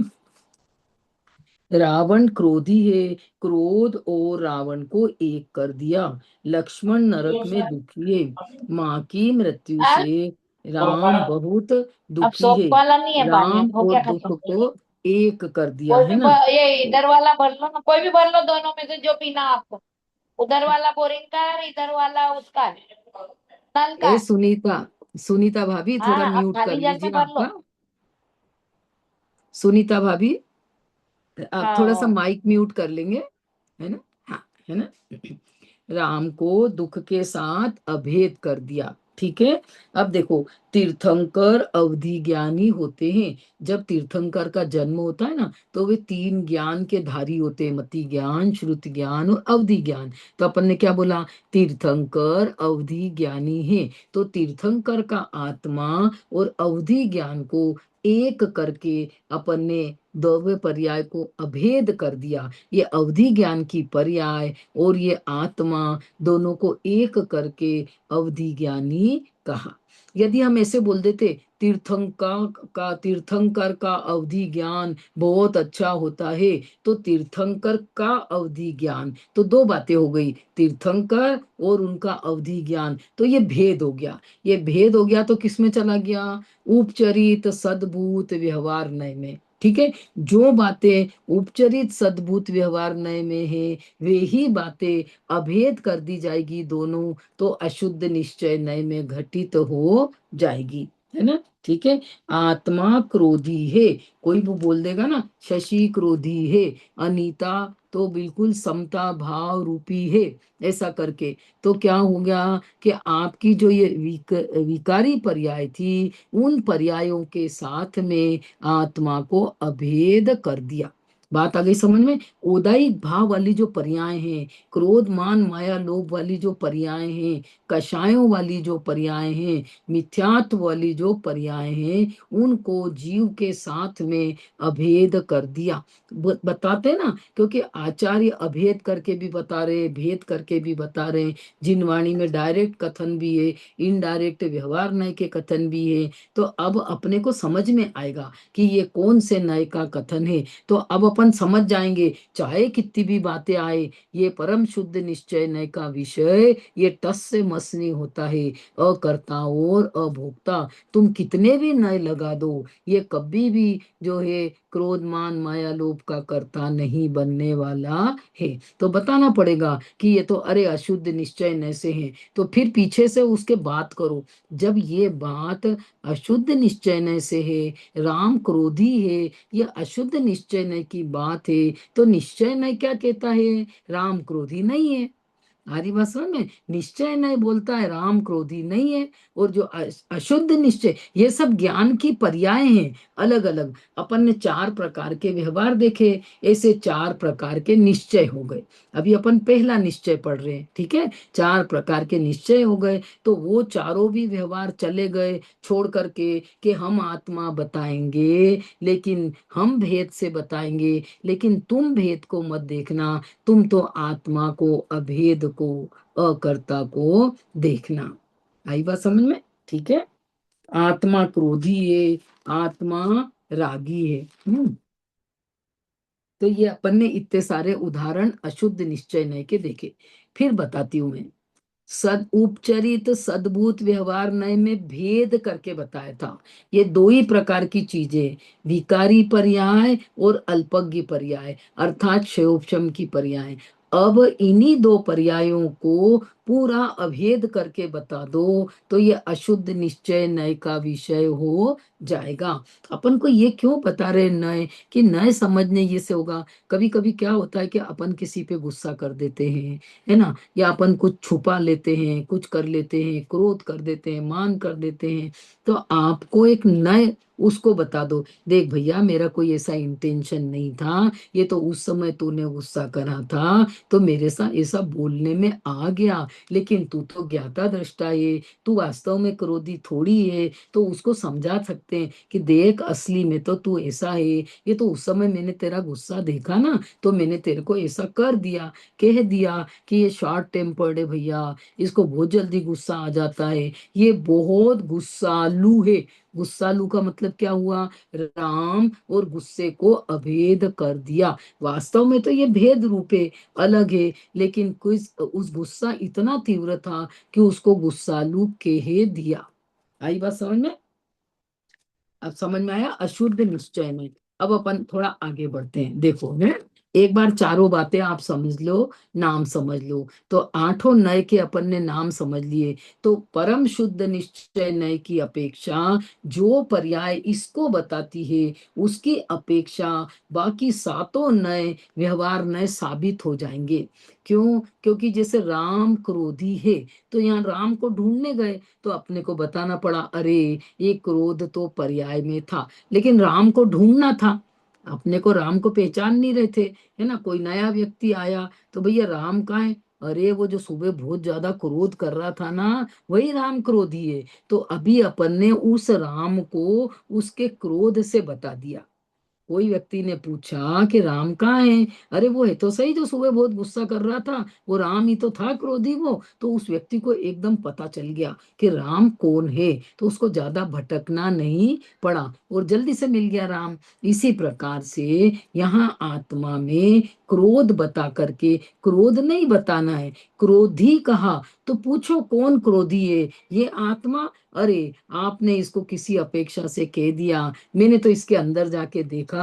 रावण क्रोधी है, क्रोध और रावण को एक कर दिया। लक्ष्मण नरक में दुखी है, माँ की मृत्यु हाँ? से राम बहुत अब दुखी सोप है। वाला नहीं है पानी, राम अब हो और गया दुख खत्म। को एक कर दिया कोई है भी ना। ये इधर वाला भर लो ना, कोई भी भर लो, दोनों में से जो पीना आपको। उधर वाला बोरिंग का है, इधर वाला उसका है, नल का ए है। सुनीता, सुनीता भाभी थोड़ा हाँ, अब म्यूट कर खाली जग में लीजिए भर लो। आपका। सुनीता भाभी, आप हाँ थोड़ा सा हाँ। माइक म्यूट कर लेंगे, है ना? हाँ, है ना। राम को दुख के साथ अभेद कर दिया, ठीक है। अब देखो, तीर्थंकर अवधि ज्ञानी होते हैं। जब तीर्थंकर का जन्म होता है ना, तो वे 3 ज्ञान के धारी होते हैं, मति ज्ञान, श्रुति ज्ञान और अवधि ज्ञान। तो अपन ने क्या बोला? तीर्थंकर अवधि ज्ञानी है। तो तीर्थंकर का आत्मा और अवधि ज्ञान को एक करके अपन ने द्रव्य पर्याय को अभेद कर दिया। ये अवधि ज्ञान की पर्याय और ये आत्मा, दोनों को एक करके अवधि ज्ञानी कहा। यदि हम ऐसे बोल देते, तीर्थंकर का अवधि ज्ञान बहुत अच्छा होता है, तो तीर्थंकर का अवधि ज्ञान, तो 2 बातें हो गई, तीर्थंकर और उनका अवधि ज्ञान, तो ये भेद हो गया। ये भेद हो गया तो किसमें चला गया? उपचरित सद्भूत व्यवहार नय में। ठीक है। जो बातें उपचरित सद्भूत व्यवहार नय में है, वे ही बातें अभेद कर दी जाएगी दोनों, तो अशुद्ध निश्चय नय में घटित हो जाएगी, है ना। ठीक है। आत्मा क्रोधी है, कोई वो बोल देगा ना शशि क्रोधी है, अनीता तो बिल्कुल समता भाव रूपी है, ऐसा करके, तो क्या हो गया कि आपकी जो ये विकारी पर्याय थी, उन पर्यायों के साथ में आत्मा को अभेद कर दिया। बात आ गई समझ में? ओदायिक भाव वाली जो पर्याय हैं, क्रोध मान माया लोभ वाली जो पर्याय हैं, कषायों वाली जो पर्याय हैं, मिथ्यात्व वाली जो पर्याय हैं, उनको जीव के साथ में अभेद कर दिया। बताते ना, क्योंकि आचार्य अभेद करके भी बता रहे, भेद करके भी बता रहे। जिनवाणी में डायरेक्ट कथन भी है, इनडायरेक्ट व्यवहार नय के कथन भी है। तो अब अपने को समझ में आएगा कि ये कौन से नय का कथन है। तो अब अपन समझ जाएंगे, चाहे कितनी भी बातें आए, ये परम शुद्ध निश्चय नय का विषय ये टस से मस नहीं होता है। अकर्ता और अभोक्ता, तुम कितने भी नय लगा दो, ये कभी भी जो है क्रोध मान माया लोभ का कर्ता नहीं बनने वाला है। तो बताना पड़ेगा कि ये तो अरे अशुद्ध निश्चय नय से है, तो फिर पीछे से उसके बात करो। जब ये बात अशुद्ध निश्चय नय से है, राम क्रोधी है, ये अशुद्ध निश्चय नय की बात है, तो निश्चय नय क्या कहता है? राम क्रोधी नहीं है। आदि बात समझ में, निश्चय नहीं बोलता है, राम क्रोधी नहीं है। और जो अशुद्ध निश्चय, ये सब ज्ञान की पर्याय हैं अलग अलग। अपन ने 4 प्रकार के व्यवहार देखे, ऐसे 4 प्रकार के निश्चय हो गए। अभी अपन पहला निश्चय पढ़ रहे हैं, ठीक है। 4 प्रकार के निश्चय हो गए, तो वो चारों भी व्यवहार चले गए छोड़ करके कि हम आत्मा बताएंगे, लेकिन हम भेद से बताएंगे, लेकिन तुम भेद को मत देखना, तुम तो आत्मा को, अभेद को, अकर्ता को देखना। आई बात समझ में, ठीक है। आत्मा क्रोधी है, आत्मा रागी है। तो ये अपन ने इतने सारे उदाहरण अशुद्ध निश्चय नय के देखे। फिर बताती हूं मैं, सद उपचरित सद्भूत व्यवहार नय में भेद करके बताया था। ये 2 ही प्रकार की चीजें, विकारी पर्याय और अल्पज्ञ पर्याय, अर्थात क्षयोपशम की पर्याय। अब इन्हीं 2 पर्यायों को पूरा अभेद करके बता दो, तो ये अशुद्ध निश्चय नय का विषय हो जाएगा। अपन को ये क्यों बता रहे नय, कि नय समझने ये से होगा। कभी कभी क्या होता है कि अपन किसी पे गुस्सा कर देते हैं, है ना, या अपन कुछ छुपा लेते हैं, कुछ कर लेते हैं, क्रोध कर देते हैं, मान कर देते हैं। तो आपको एक नए उसको बता दो, देख भैया मेरा कोई ऐसा इंटेंशन नहीं था, ये तो उस समय तूने गुस्सा करा था तो मेरे साथ ऐसा बोलने में आ गया, लेकिन तू तो ज्ञाता दृष्टा है, तू वास्तव में क्रोधी थोड़ी है। तो उसको समझा सकते हैं कि देख असली में तो तू ऐसा है, ये तो उस समय मैंने तेरा गुस्सा देखा ना, तो मैंने तेरे को ऐसा कर दिया, कह दिया कि ये शॉर्ट टेम्पर्ड है भैया, इसको बहुत जल्दी गुस्सा आ जाता है, ये बहुत गुस्सालू है। गुस्सालू का मतलब क्या हुआ, राम और गुस्से को अभेद कर दिया। वास्तव में तो ये भेद रूप है, अलग है, लेकिन कुछ उस गुस्सा इतना तीव्र था कि उसको गुस्सालू कह दिया। आई बात समझ में, अब समझ में आया अशुद्ध निश्चय में। अब अपन थोड़ा आगे बढ़ते हैं, देखो है, एक बार चारों बातें आप समझ लो, नाम समझ लो। तो 8 नय के अपन ने नाम समझ लिए। तो परम शुद्ध निश्चय नय की अपेक्षा जो पर्याय इसको बताती है, उसकी अपेक्षा बाकी 7 नय व्यवहार नय साबित हो जाएंगे। क्यों, क्योंकि जैसे राम क्रोधी है, तो यहाँ राम को ढूंढने गए तो अपने को बताना पड़ा, अरे ये क्रोध तो पर्याय में था, लेकिन राम को ढूंढना था, अपने को राम को पहचान नहीं रहे थे, है ना। कोई नया व्यक्ति आया तो भैया राम कहाँ है, अरे वो जो सुबह बहुत ज्यादा क्रोध कर रहा था ना, वही राम क्रोधी है। तो अभी अपन ने उस राम को उसके क्रोध से बता दिया। कोई व्यक्ति ने पूछा कि राम कहाँ है, अरे वो है तो सही जो सुबह बहुत गुस्सा कर रहा था, वो राम ही तो था क्रोधी वो। तो उस व्यक्ति को एकदम पता चल गया कि राम कौन है, तो उसको ज्यादा भटकना नहीं पड़ा और जल्दी से मिल गया राम। इसी प्रकार से यहाँ आत्मा में क्रोध बता करके, क्रोध नहीं बताना है, क्रोधी कहा तो पूछो कौन क्रोधी है, ये आत्मा, अरे आपने इसको किसी अपेक्षा से कह दिया, मैंने तो इसके अंदर जाके देखा,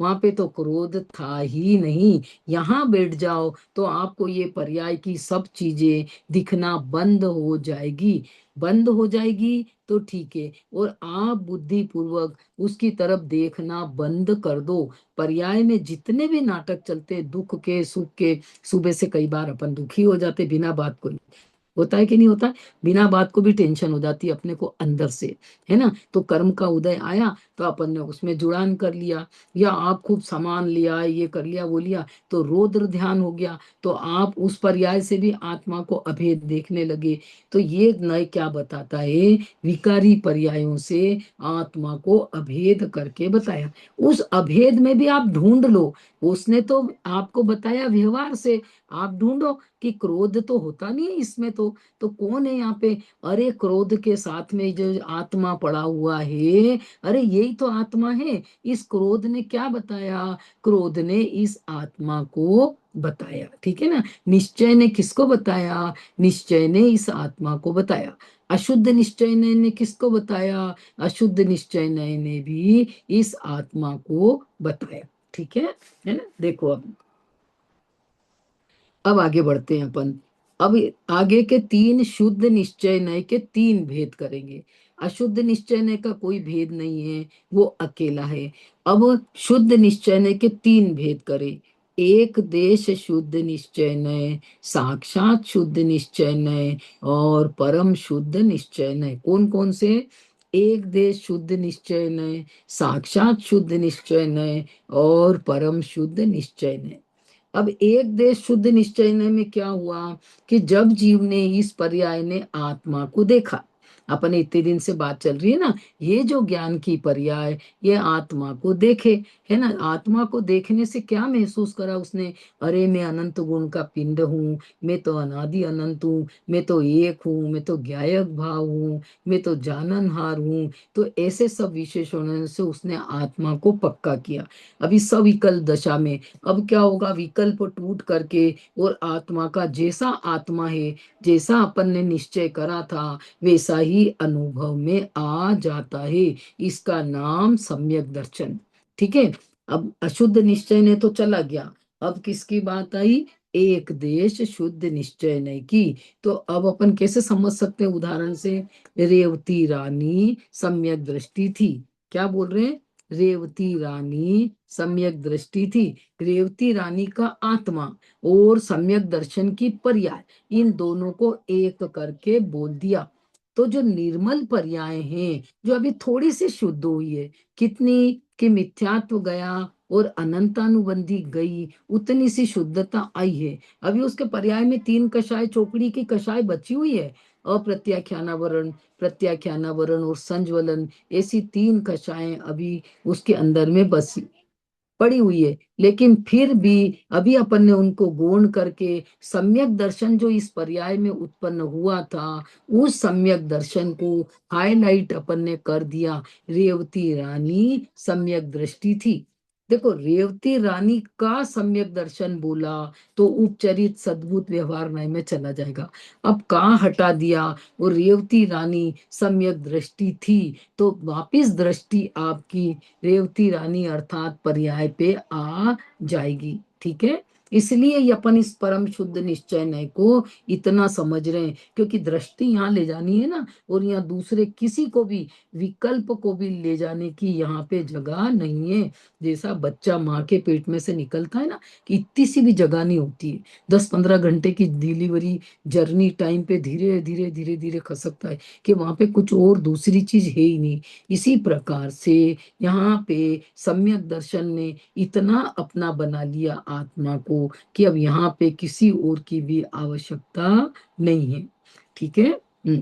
वहां पे तो क्रोध था ही नहीं। यहाँ बैठ जाओ तो आपको ये पर्याय की सब चीजें दिखना बंद हो जाएगी, बंद हो जाएगी तो ठीक है। और आप बुद्धि पूर्वक उसकी तरफ देखना बंद कर दो। पर्याय में जितने भी नाटक चलते, दुख के सुख के, सुबह से कई बार अपन दुखी हो जाते बिना बात को, होता है कि नहीं होता है, बिना बात को भी टेंशन हो जाती है अपने को अंदर से, है ना। तो कर्म का उदय आया तो अपन ने उसमें जुड़ान कर लिया, या आप खूब सामान लिया, ये कर लिया वो लिया, तो रौद्र ध्यान हो गया, तो आप उस पर्याय से भी आत्मा को अभेद देखने लगे। तो ये नय क्या बताता है, विकारी पर्यायों से आत्मा को अभेद करके बताया। उस अभेद में भी आप ढूंढ लो, उसने तो आपको बताया व्यवहार से, आप ढूंढो कि क्रोध तो होता नहीं है इसमें, तो कौन है यहाँ पे, अरे क्रोध के साथ में जो आत्मा पड़ा हुआ है, अरे यही तो आत्मा है। इस क्रोध ने क्या बताया, क्रोध ने इस आत्मा को बताया, ठीक है ना। निश्चय ने किसको बताया, निश्चय ने इस आत्मा को बताया। अशुद्ध निश्चय ने किसको बताया, अशुद्ध निश्चय ने भी इस आत्मा को बताया, ठीक है ना। देखो अब आगे बढ़ते हैं अपन। अब आगे के 3 शुद्ध निश्चय नय के 3 भेद करेंगे। अशुद्ध निश्चय नय का कोई भेद नहीं है, वो अकेला है। अब शुद्ध निश्चय नय के 3 भेद करें। एक देश शुद्ध निश्चय नय, साक्षात शुद्ध निश्चय नय और परम शुद्ध निश्चय नय। कौन कौन से? एक देश शुद्ध निश्चय नय, साक्षात शुद्ध निश्चय नय और परम शुद्ध निश्चय नय। अब एक देश शुद्ध निश्चय में क्या हुआ कि जब जीव ने इस पर्याय ने आत्मा को देखा, अपन इतने दिन से बात चल रही है ना, ये जो ज्ञान की पर्याय, ये आत्मा को देखे, है ना। आत्मा को देखने से क्या महसूस करा उसने? अरे मैं अनंत गुण का पिंड हूँ, मैं तो अनादि अनंत हूँ, मैं तो एक हूँ, मैं तो ज्ञायक भाव हूँ, मैं तो जाननहार हूँ। तो ऐसे सब विशेषणों से उसने आत्मा को पक्का किया। अभी सविकल्प दशा में अब क्या होगा? विकल्प टूट करके और आत्मा का जैसा आत्मा है, जैसा अपन ने निश्चय करा था, वैसा ही अनुभव में आ जाता है। इसका नाम सम्यक दर्शन। ठीक है। अब अशुद्ध निश्चय ने तो चला गया, अब किसकी बात आई? एक देश शुद्ध निश्चय ने की। तो अब अपन कैसे समझ सकते हैं? उदाहरण से, रेवती रानी सम्यक दृष्टि थी। क्या बोल रहे हैं? रेवती रानी सम्यक दृष्टि थी। रेवती रानी का आत्मा और सम्यक दर्शन की पर्याय, इन दोनों को एक करके बोल दिया। तो जो निर्मल पर्याय हैं, जो अभी थोड़ी सी शुद्ध हुई है, कितनी कि मिथ्यात्व गया और अनंतानुबंधी गई, उतनी सी शुद्धता आई है। अभी उसके पर्याय में 3 कषाय चौकड़ी की कषाय बची हुई है, अप्रत्याख्यानावरण, प्रत्याख्यानावरण और संज्वलन, ऐसी 3 कषाएं अभी उसके अंदर में बसी पड़ी हुई है। लेकिन फिर भी अभी अपन ने उनको गौण करके सम्यक दर्शन जो इस पर्याय में उत्पन्न हुआ था, उस सम्यक दर्शन को हाईलाइट अपन ने कर दिया। रेवती रानी सम्यक दृष्टि थी। देखो, रेवती रानी का सम्यक दर्शन बोला तो उपचरित सद्भुत व्यवहार न्याय में चला जाएगा। अब कहाँ हटा दिया? वो रेवती रानी सम्यक दृष्टि थी, तो वापिस दृष्टि आपकी रेवती रानी अर्थात पर्याय पे आ जाएगी। ठीक है। इसलिए ये अपन इस परम शुद्ध निश्चय नय को इतना समझ रहे हैं, क्योंकि दृष्टि यहाँ ले जानी है ना, और यहाँ दूसरे किसी को भी, विकल्प को भी ले जाने की यहाँ पे जगह नहीं है। जैसा बच्चा माँ के पेट में से निकलता है ना, कि इतनी सी भी जगह नहीं होती है, 10-15 घंटे की डिलीवरी जर्नी टाइम पे धीरे धीरे धीरे धीरे खसकता है कि वहां पे कुछ और दूसरी चीज है ही नहीं। इसी प्रकार से यहाँ पे सम्यक दर्शन ने इतना अपना बना लिया आत्मा को कि अब यहाँ पे किसी और की भी आवश्यकता नहीं है। ठीक है।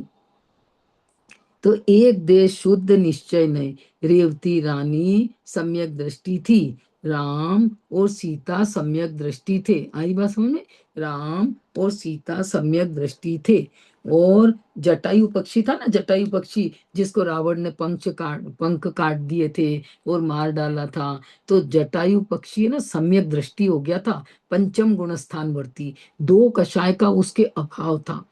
तो एक देश शुद्ध निश्चय नहीं, रेवती रानी सम्यक दृष्टि थी, राम और सीता सम्यक दृष्टि थे। आई बात समझ में? राम और सीता सम्यक दृष्टि थे। और जटायु पक्षी था ना, जटायु पक्षी जिसको रावण ने पंख काट दिए थे और मार डाला था, तो जटायु पक्षी है ना, सम्यक दृष्टि हो गया था, पंचम गुण स्थान वर्ती। 2 कषाय का उसके अभाव था।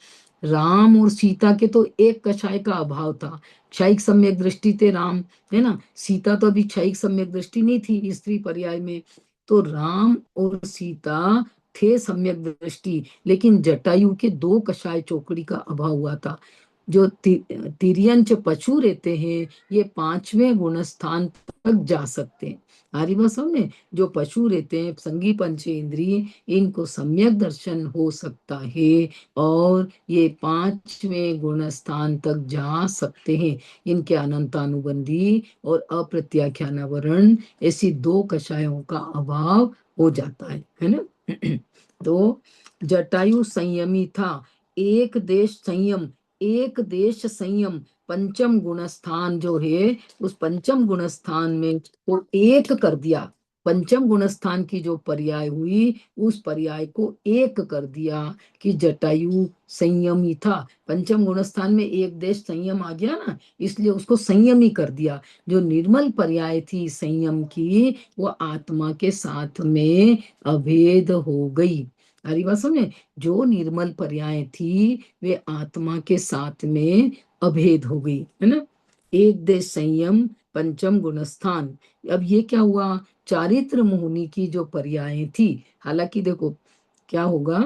राम और सीता के तो एक कषाय का अभाव था, क्षयिक सम्यक दृष्टि थे राम, है ना। सीता तो अभी क्षयिक सम्यक दृष्टि नहीं थी स्त्री पर्याय में। तो राम और सीता थे सम्यक दृष्टि, लेकिन जटायु के 2 कषाय चौकड़ी का अभाव हुआ था। जो तिर्यंच पशु रहते हैं, ये 5वें गुण स्थान तक जा सकते हैं। हमारी बात समझे? जो पशु रहते हैं, संगी पंचेंद्रिय, इनको सम्यक दर्शन हो सकता है और ये 5वें गुण स्थान तक जा सकते हैं। इनके अनंतानुबंधी और अप्रत्याख्यानावरण, ऐसी 2 कषायों का अभाव हो जाता है ना। तो जटायु संयमी था, एक देश संयम, एक देश संयम, पंचम गुण स्थान जो है, उस पंचम गुण स्थान में वो एक कर दिया। पंचम गुण स्थान की जो पर्याय हुई, उस पर्याय को एक कर दिया कि जटायु संयमी था। पंचम गुण स्थान में एक देश संयम आ गया ना, इसलिए उसको संयमी कर दिया। जो निर्मल पर्याय थी संयम की, वो आत्मा के साथ में अभेद हो गई। हरी बात समझे? जो निर्मल पर्याय थी वे आत्मा के साथ में अभेद हो गई, है ना। एक देश संयम, पंचम गुण स्थान। अब ये क्या हुआ? चारित्र मोहनी की जो पर्याय थी, हालांकि देखो क्या होगा,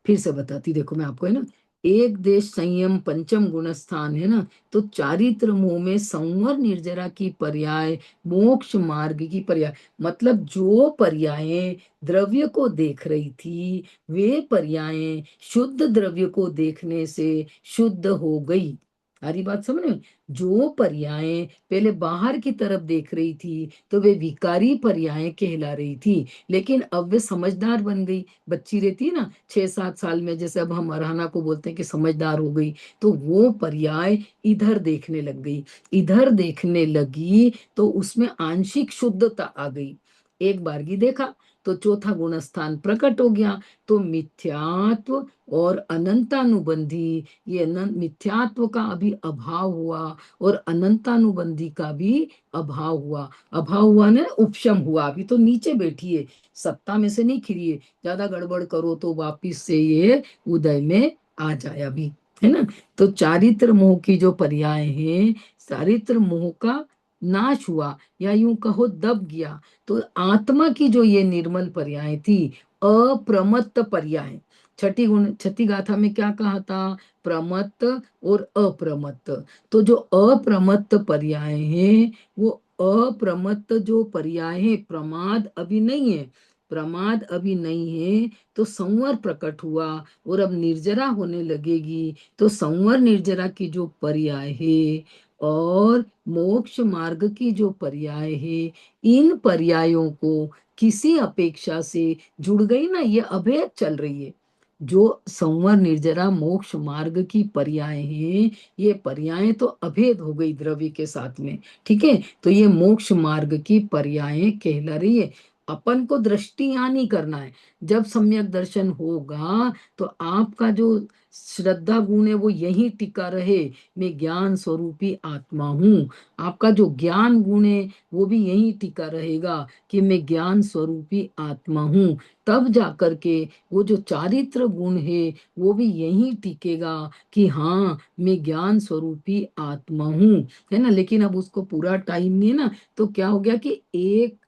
फिर से बताती, देखो मैं आपको, है ना। एक देश संयम पंचम गुण स्थान है ना, तो चारित्र मोह में संवर निर्जरा की पर्याय मोक्ष मार्ग की पर्याय, मतलब जो पर्याय द्रव्य को देख रही थी वे पर्याय शुद्ध द्रव्य को देखने से शुद्ध हो गई। सारी बात समझ में? जो पर्याय पहले बाहर की तरफ देख रही थी तो वे विकारी पर्याय कहला रही थी, लेकिन अब वे समझदार बन गई। बच्ची रहती है ना 6-7 साल में, जैसे अब हम अरहाना को बोलते हैं कि समझदार हो गई, तो वो पर्याय इधर देखने लग गई। इधर देखने लगी तो उसमें आंशिक शुद्धता आ गई। एक बारगी देखा तो चौथा गुण स्थान प्रकट हो गया। तो मिथ्यात्व और अनंतानुबंधी, ये मिथ्यात्व का अभी अभाव हुआ और अनंतानुबंधी का भी अभाव हुआ। अभाव हुआ ना, उपशम हुआ। अभी तो नीचे बैठी है, सत्ता में से नहीं खिरी है, ज्यादा गड़बड़ करो तो वापिस से ये उदय में आ जाए अभी, है ना। तो चारित्र मोह की जो पर्याय है, चारित्र मोह का नाश हुआ या यूं कहो दब गया। तो आत्मा की जो ये निर्मल पर्याय थी, अप्रमत्त पर्याय, छठी गाथा में क्या कहा था? प्रमत्त और अप्रमत्त। तो जो अप्रमत्त पर्याय है, वो अप्रमत्त जो पर्याय है, प्रमाद अभी नहीं है, प्रमाद अभी नहीं है, तो संवर प्रकट हुआ और अब निर्जरा होने लगेगी। तो संवर निर्जरा की जो पर्याय है और मोक्ष मार्ग की जो पर्याय है, इन पर्यायों को किसी अपेक्षा से जुड़ गई ना, ये अभेद चल रही है। जो संवर निर्जरा मोक्ष मार्ग की पर्याय है, ये पर्याय तो अभेद हो गई द्रव्य के साथ में, ठीक है। तो ये मोक्ष मार्ग की पर्याय कहला रही है। अपन को दृष्टि यहाँ नहीं करना है। जब सम्यक दर्शन होगा तो आपका जो श्रद्धा गुण है वो यही टिका रहे, मैं ज्ञान स्वरूपी आत्मा हूँ। आपका जो ज्ञान गुण है वो भी यही टिका रहेगा कि मैं ज्ञान स्वरूपी आत्मा हूँ। तब जाकर के वो जो चारित्र गुण है वो भी यही टिकेगा कि हाँ मैं ज्ञान स्वरूपी आत्मा हूँ, है ना। लेकिन अब उसको पूरा टाइम नहीं है ना, तो क्या हो गया कि एक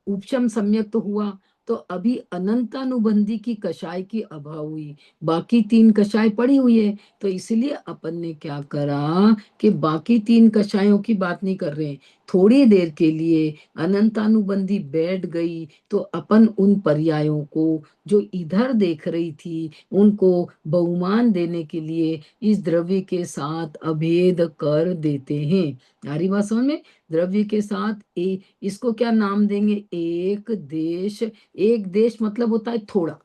उपशम सम्यक तो हुआ, तो अभी अनंतानुबंधी की कषाय की अभाव हुई, बाकी 3 कषाय पड़ी हुई है। तो इसलिए अपन ने क्या करा कि बाकी 3 कषायों की बात नहीं कर रहे हैं, थोड़ी देर के लिए अनंतानुबंधी बैठ गई तो अपन उन पर्यायों को जो इधर देख रही थी उनको बहुमान देने के लिए इस द्रव्य के साथ अभेद कर देते हैं। यारी बात समझ में? द्रव्य के साथ इसको क्या नाम देंगे? एक देश। एक देश मतलब होता है थोड़ा,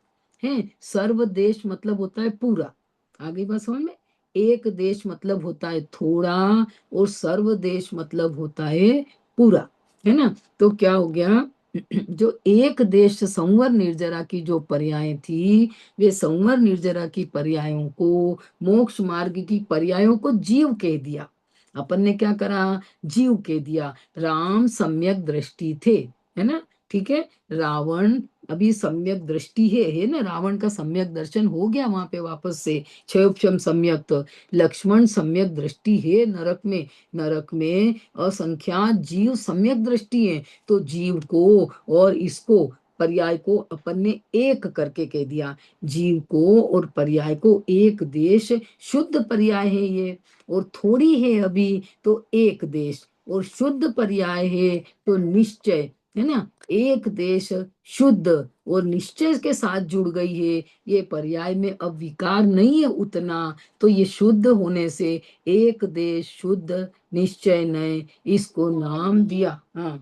है। सर्व देश मतलब होता है पूरा। आगे बात समझ में? एक देश मतलब होता है थोड़ा और सर्व देश मतलब होता है पूरा, है ना। तो क्या हो गया जो एक देश संवर निर्जरा की जो पर्याय थी, वे संवर निर्जरा की पर्यायों को, मोक्ष मार्ग की पर्यायों को जीव कह दिया। अपन ने क्या करा? जीव के दिया। राम सम्यक दृष्टि थे, है ना, ठीक है। रावण अभी सम्यक दृष्टि है ना, रावण का सम्यक दर्शन हो गया वहां पे वापस से, क्षयोपशम सम्यक। तो लक्ष्मण सम्यक दृष्टि है नरक में, नरक में असंख्यात जीव सम्यक दृष्टि है। तो जीव को और इसको पर्याय को अपन ने एक करके कह दिया। जीव को और पर्याय को एक देश शुद्ध पर्याय है ये, और थोड़ी है अभी तो एक देश, और शुद्ध पर्याय है तो निश्चय, है ना। एक देश शुद्ध और निश्चय के साथ जुड़ गई है, ये पर्याय में अब विकार नहीं है उतना, तो ये शुद्ध होने से एक देश शुद्ध निश्चय ने इसको नाम दिया। हाँ,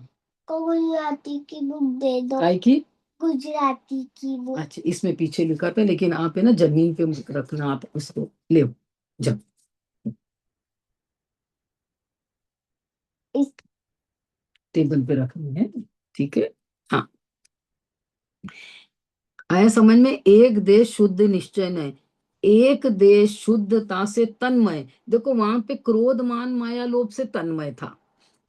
गुजराती की बुक दे दो। काय की? गुजराती की बुक। अच्छा, इसमें पीछे लिखा था, लेकिन आप है ना जमीन पे मत रखना, आप उसको ले जब इस टेबल पे रखनी है, ठीक है। हाँ, आया समझ में? एक देश शुद्ध निश्चय न, एक देश शुद्धता से तन्मय। देखो वहां पे क्रोध मान माया लोभ से तन्मय था,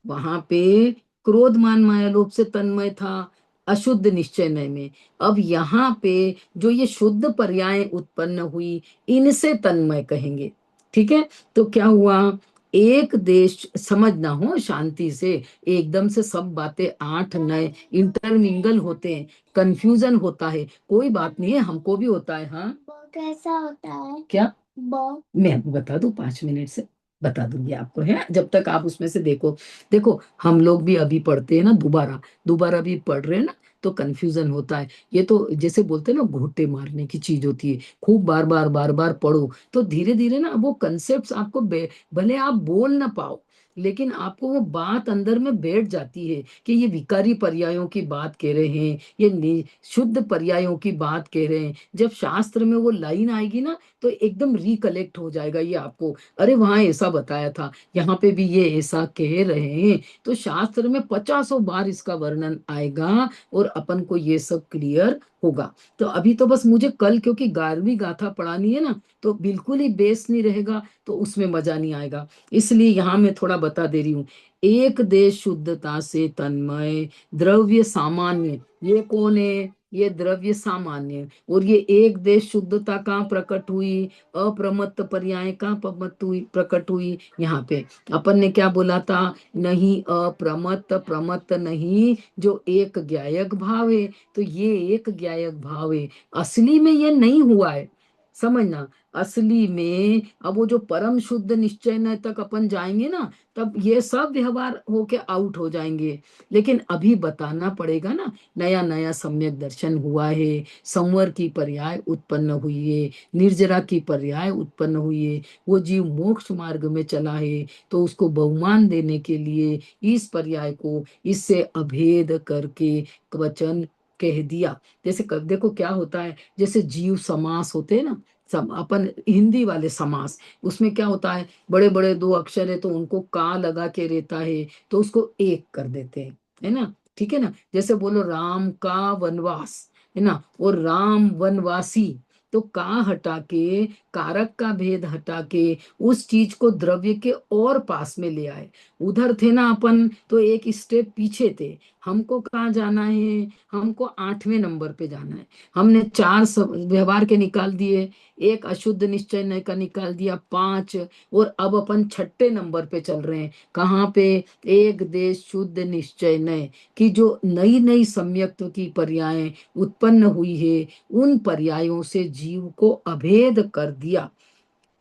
वहां पे क्रोध मान माया लोभ से तन्मय था अशुद्ध निश्चय में। अब यहाँ पे जो ये शुद्ध पर्याय उत्पन्न हुई, इनसे तन्मय कहेंगे, ठीक है। तो क्या हुआ? एक देश, समझना हो शांति से, एकदम से सब बातें 8-9 इंटरमिंगल होते हैं, कंफ्यूजन होता है, कोई बात नहीं है, हमको भी होता है। हाँ, कैसा होता है? क्या ब मैं आपको बता दूं, 5 मिनट से बता दूंगी आपको, है जब तक आप उसमें से देखो। देखो हम लोग भी अभी पढ़ते हैं ना, दोबारा दोबारा भी पढ़ रहे हैं ना, तो कंफ्यूजन होता है। ये तो जैसे बोलते हैं ना, घोटे मारने की चीज होती है। खूब बार बार पढ़ो तो धीरे धीरे ना वो कंसेप्ट आपको भले आप बोल ना पाओ, लेकिन आपको वो बात अंदर में बैठ जाती है कि ये विकारी पर्यायों की बात कह रहे हैं, ये शुद्ध पर्यायों की बात कह रहे हैं। जब शास्त्र में वो लाइन आएगी ना, तो एकदम रिकलेक्ट हो जाएगा ये आपको, अरे वहां ऐसा बताया था, यहाँ पे भी ये ऐसा कह रहे हैं। तो शास्त्र में 50 बार इसका वर्णन आएगा और अपन को ये सब क्लियर होगा। तो अभी तो बस मुझे कल क्योंकि 11वीं गाथा पढ़ानी है ना, तो बिल्कुल ही बेस नहीं रहेगा, तो उसमें मजा नहीं आएगा। इसलिए यहाँ मैं थोड़ा बता दे रही हूँ। एक देश शुद्धता से तन्मय, द्रव्य सामान्य, ये कौन है? ये द्रव्य सामान्य। और ये एक देश शुद्धता कहाँ प्रकट हुई? अप्रमत्त पर्याय कहाँ प्रकट हुई? यहाँ पे अपन ने क्या बोला था? नहीं अप्रमत्त, प्रमत्त नहीं, जो एक ज्ञायक भाव है। तो ये एक ज्ञायक भाव है, असली में ये नहीं हुआ है, समझना। असली में अब वो जो परम शुद्ध निश्चय न तक अपन जाएंगे ना, तब ये सब व्यवहार होके आउट हो जाएंगे। लेकिन अभी बताना पड़ेगा ना, नया नया सम्यक दर्शन हुआ है, संवर की पर्याय उत्पन्न हुई है, निर्जरा की पर्याय उत्पन्न हुई है। वो जीव मोक्ष मार्ग में चला है, तो उसको बहुमान देने के लिए इस पर्याय को इससे अभेद करके वचन कह दिया। जैसे देखो क्या होता है, जैसे जीव समास होते हैं ना, अपन हिंदी वाले समास, उसमें क्या होता है, बड़े बड़े दो अक्षर है तो उनको का लगा के रहता है, तो उसको एक कर देते हैं, है ना। ठीक है ना। जैसे बोलो राम का वनवास, है ना, और राम वनवासी, तो का हटा के, कारक का भेद हटा के उस चीज को द्रव्य के और पास में ले आए। उधर थे ना अपन, तो एक स्टेप पीछे थे। हमको कहाँ जाना है? हमको 8वें नंबर पे जाना है। हमने 4 व्यवहार के निकाल दिए, एक अशुद्ध निश्चय नय का निकाल दिया, 5, और अब अपन 6ठे नंबर पे चल रहे हैं। कहाँ पे? एक देश शुद्ध निश्चय नय की जो नई नई सम्यक्त्व की पर्याय उत्पन्न हुई है, उन पर्यायों से जीव को अभेद कर दिया।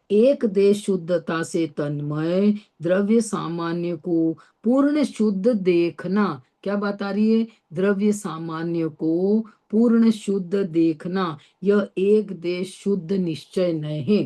एक देश शुद्धता से तन्मय, द्रव्य सामान्य को पूर्ण शुद्ध देखना। क्या बात आ रही है? द्रव्य सामान्य को पूर्ण शुद्ध देखना, यह एक देश शुद्ध निश्चय नहीं है।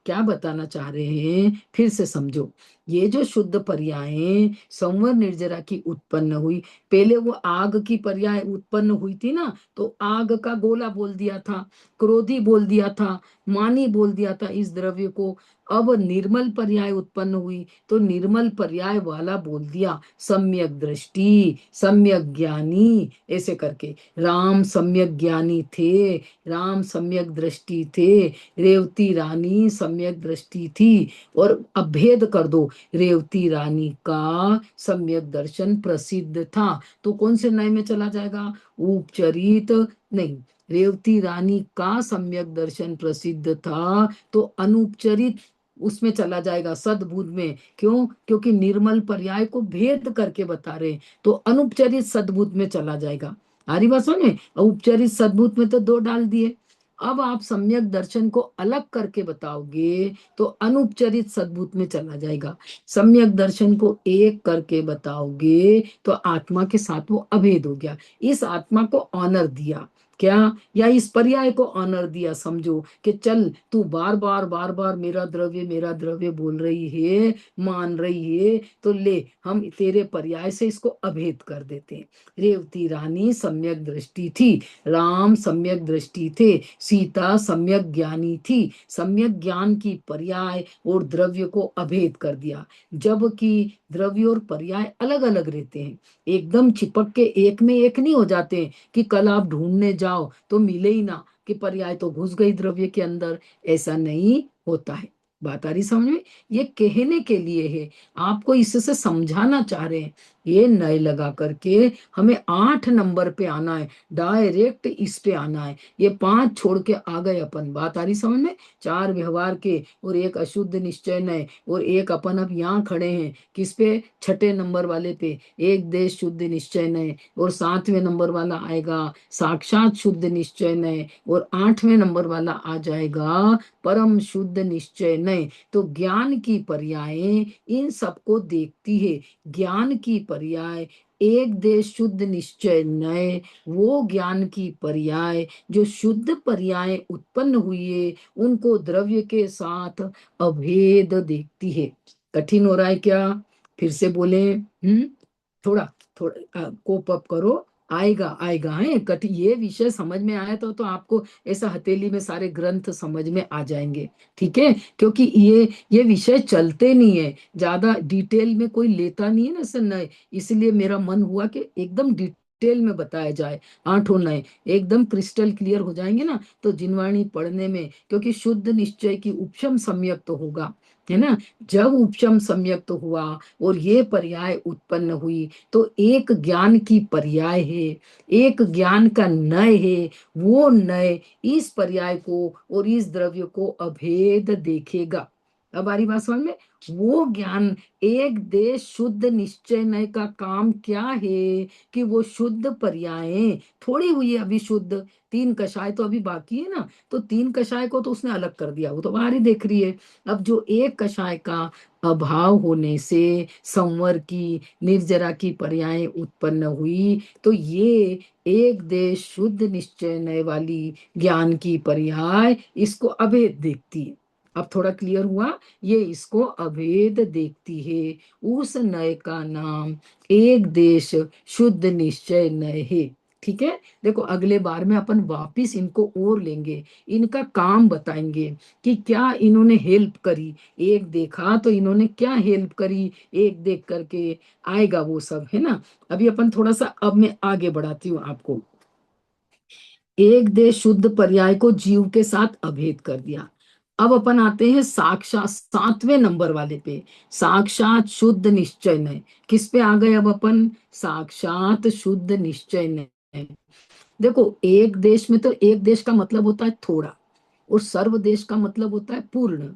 क्या बताना चाह रहे हैं? फिर से समझो। ये जो शुद्ध पर्याय संवर निर्जरा की उत्पन्न हुई, पहले वो आग की पर्याय उत्पन्न हुई थी ना, तो आग का गोला बोल दिया था, क्रोधी बोल दिया था, मानी बोल दिया था इस द्रव्य को। अब निर्मल पर्याय उत्पन्न हुई, तो निर्मल पर्याय वाला बोल दिया सम्यक दृष्टि, सम्यक ज्ञानी, ऐसे करके। राम सम्यक ज्ञानी थे, राम सम्यक दृष्टि थे, रेवती रानी सम्यक दृष्टि थी। और अब भेद कर दो, रेवती रानी का सम्यक दर्शन प्रसिद्ध था, तो कौन से न्याय में चला जाएगा? उपचरित नहीं, रेवती रानी का सम्यक दर्शन प्रसिद्ध था, तो अनुपचरित उसमें चला जाएगा, सद्बुद्ध में। क्यों? क्योंकि निर्मल पर्याय को भेद करके बता रहे, तो अनुपचरित सद्बुद्ध में चला जाएगा। हरी बात सुने। उपचरित सद्बुद्ध में तो 2 डाल दिए। अब आप सम्यक दर्शन को अलग करके बताओगे, तो अनुपचरित सद्बुद्ध में चला जाएगा। सम्यक दर्शन को एक करके बताओगे, तो आत्मा के साथ वो अभेद हो गया। इस आत्मा को ऑनर दिया क्या, या इस पर्याय को ऑनर दिया? समझो कि चल तू बार बार मेरा द्रव्य बोल रही है, मान रही है, तो ले हम तेरे पर्याय से इसको अभेद कर देते हैं। रेवती रानी सम्यक दृष्टि थी, राम सम्यक दृष्टि थे, सीता सम्यक ज्ञानी थी। सम्यक ज्ञान की पर्याय और द्रव्य को अभेद कर दिया, जबकि द्रव्य और पर्याय अलग अलग रहते हैं, एकदम चिपक के एक में एक नहीं हो जाते कि कल आप ढूंढने जाओ तो मिले ही ना, कि पर्याय तो घुस गई द्रव्य के अंदर। ऐसा नहीं होता है। बात आ रही समझ में? ये कहने के लिए है, आपको इससे समझाना चाह रहे हैं। ये नय लगा करके हमें 8 नंबर पे आना है, डायरेक्ट इस पे आना है। ये 5 छोड़ के आ गए अपन, बात आ रही समझ में? 4 व्यवहार के और एक अशुद्ध निश्चय नय, और एक अपन अब यहाँ खड़े हैं किस पे? छठे नंबर वाले पे, एक देश शुद्ध निश्चय नय, और 7वें नंबर वाला आएगा साक्षात शुद्ध निश्चय नय, और 8वें नंबर वाला आ जाएगा परम शुद्ध निश्चय नय। तो ज्ञान की पर्याय इन सबको देखती है। ज्ञान की पर्याय एक देश शुद्ध निश्चय नय, वो ज्ञान की पर्याय जो शुद्ध पर्याय उत्पन्न हुई है उनको द्रव्य के साथ अभेद देखती है। कठिन हो रहा है क्या? फिर से बोले, थोड़ा थोड़ा कोप अप करो, आएगा आएगा है कठिन। ये विषय समझ में आया तो आपको ऐसा हथेली में सारे ग्रंथ समझ में आ जाएंगे, ठीक है? क्योंकि ये विषय चलते नहीं है, ज्यादा डिटेल में कोई लेता नहीं है ना सर नए, इसलिए मेरा मन हुआ कि एकदम डिटेल में बताया जाए। 8 नए एकदम क्रिस्टल क्लियर हो जाएंगे ना तो जिनवाणी पढ़ने में, क्योंकि शुद्ध निश्चय की उपशम सम्यक तो होगा, है ना? जब उपशम सम्यक तो हुआ और ये पर्याय उत्पन्न हुई तो एक ज्ञान की पर्याय है, एक ज्ञान का नय है। वो नय इस पर्याय को और इस द्रव्य को अभेद देखेगा। अब आ रही बात समझ में? वो ज्ञान एक देश शुद्ध निश्चय नय का काम क्या है कि वो शुद्ध पर्याय थोड़ी हुई है अभी शुद्ध, 3 कषाय तो अभी बाकी है ना, तो 3 कषाय को तो उसने अलग कर दिया, वो तो बाहर ही देख रही है। अब जो एक कषाय का अभाव होने से संवर की निर्जरा की पर्याय उत्पन्न हुई, तो ये एक देश शुद्ध निश्चय नय वाली ज्ञान की पर्याय इसको अभेद देखती है। अब थोड़ा क्लियर हुआ? ये इसको अभेद देखती है। उस नय का नाम एक देश शुद्ध निश्चय नय है, ठीक है? देखो अगले बार में अपन वापिस इनको और लेंगे, इनका काम बताएंगे कि क्या इन्होंने हेल्प करी। एक देखा तो इन्होंने क्या हेल्प करी, एक देख करके आएगा वो सब, है ना? अभी अपन थोड़ा सा, अब मैं आगे बढ़ाती हूँ आपको। एक देश शुद्ध पर्याय को जीव के साथ अभेद कर दिया। अब अपन आते हैं साक्षात 7वें नंबर वाले पे, साक्षात शुद्ध निश्चय नय। किस पे आ गए अब अपन? साक्षात शुद्ध निश्चय नय। देखो एक देश में तो एक देश का मतलब होता है थोड़ा, और सर्व देश का मतलब होता है पूर्ण।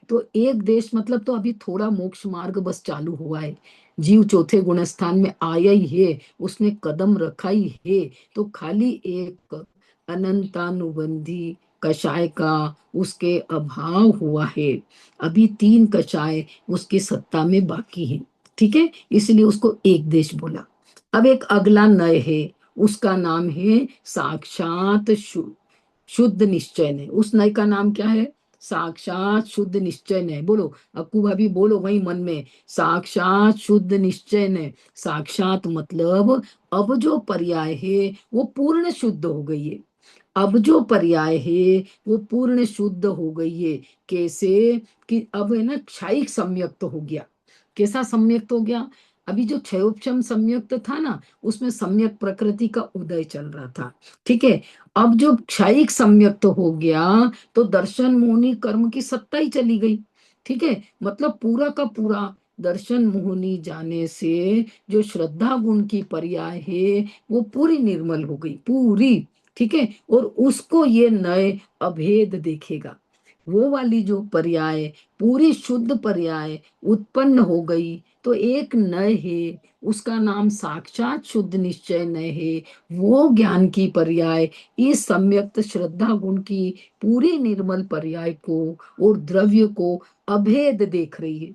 तो एक देश मतलब तो अभी थोड़ा मोक्ष मार्ग बस चालू हुआ है, जीव चौथे गुण स्थान में आया ही है, उसने कदम रखा ही है, तो खाली एक अनंतानुबंधी कषाय का उसके अभाव हुआ है। अभी 3 कषाय उसकी सत्ता में बाकी है, ठीक है? इसलिए उसको एक देश बोला। अब एक अगला नय है, उसका नाम है साक्षात शुद्ध निश्चय नय। उस नय का नाम क्या है? साक्षात शुद्ध निश्चय नय। बोलो अक्कू भाभी, बोलो वही मन में, साक्षात शुद्ध निश्चय नय। साक्षात मतलब अब जो पर्याय है वो पूर्ण शुद्ध हो गई है। अब जो पर्याय है वो पूर्ण शुद्ध हो गई है। कैसे? कि अब है ना क्षयिक सम्यक्त हो गया। कैसा सम्यक्त हो गया? अभी जो क्षयोपशम सम्यक्त था ना, उसमें सम्यक प्रकृति का उदय चल रहा था, ठीक है? अब जो क्षयिक सम्यक्त हो गया तो दर्शन मोहनी कर्म की सत्ता ही चली गई, ठीक है? मतलब पूरा का पूरा दर्शन मोहनी जाने से जो श्रद्धा गुण की पर्याय है वो पूरी निर्मल हो गई, पूरी, ठीक है? और उसको ये नए अभेद देखेगा। वो वाली जो पर्याय पूरी शुद्ध पर्याय उत्पन्न हो गई तो एक नय है, उसका नाम साक्षात शुद्ध निश्चय नय है। वो ज्ञान की पर्याय इस सम्यक्त श्रद्धा गुण की पूरी निर्मल पर्याय को और द्रव्य को अभेद देख रही है।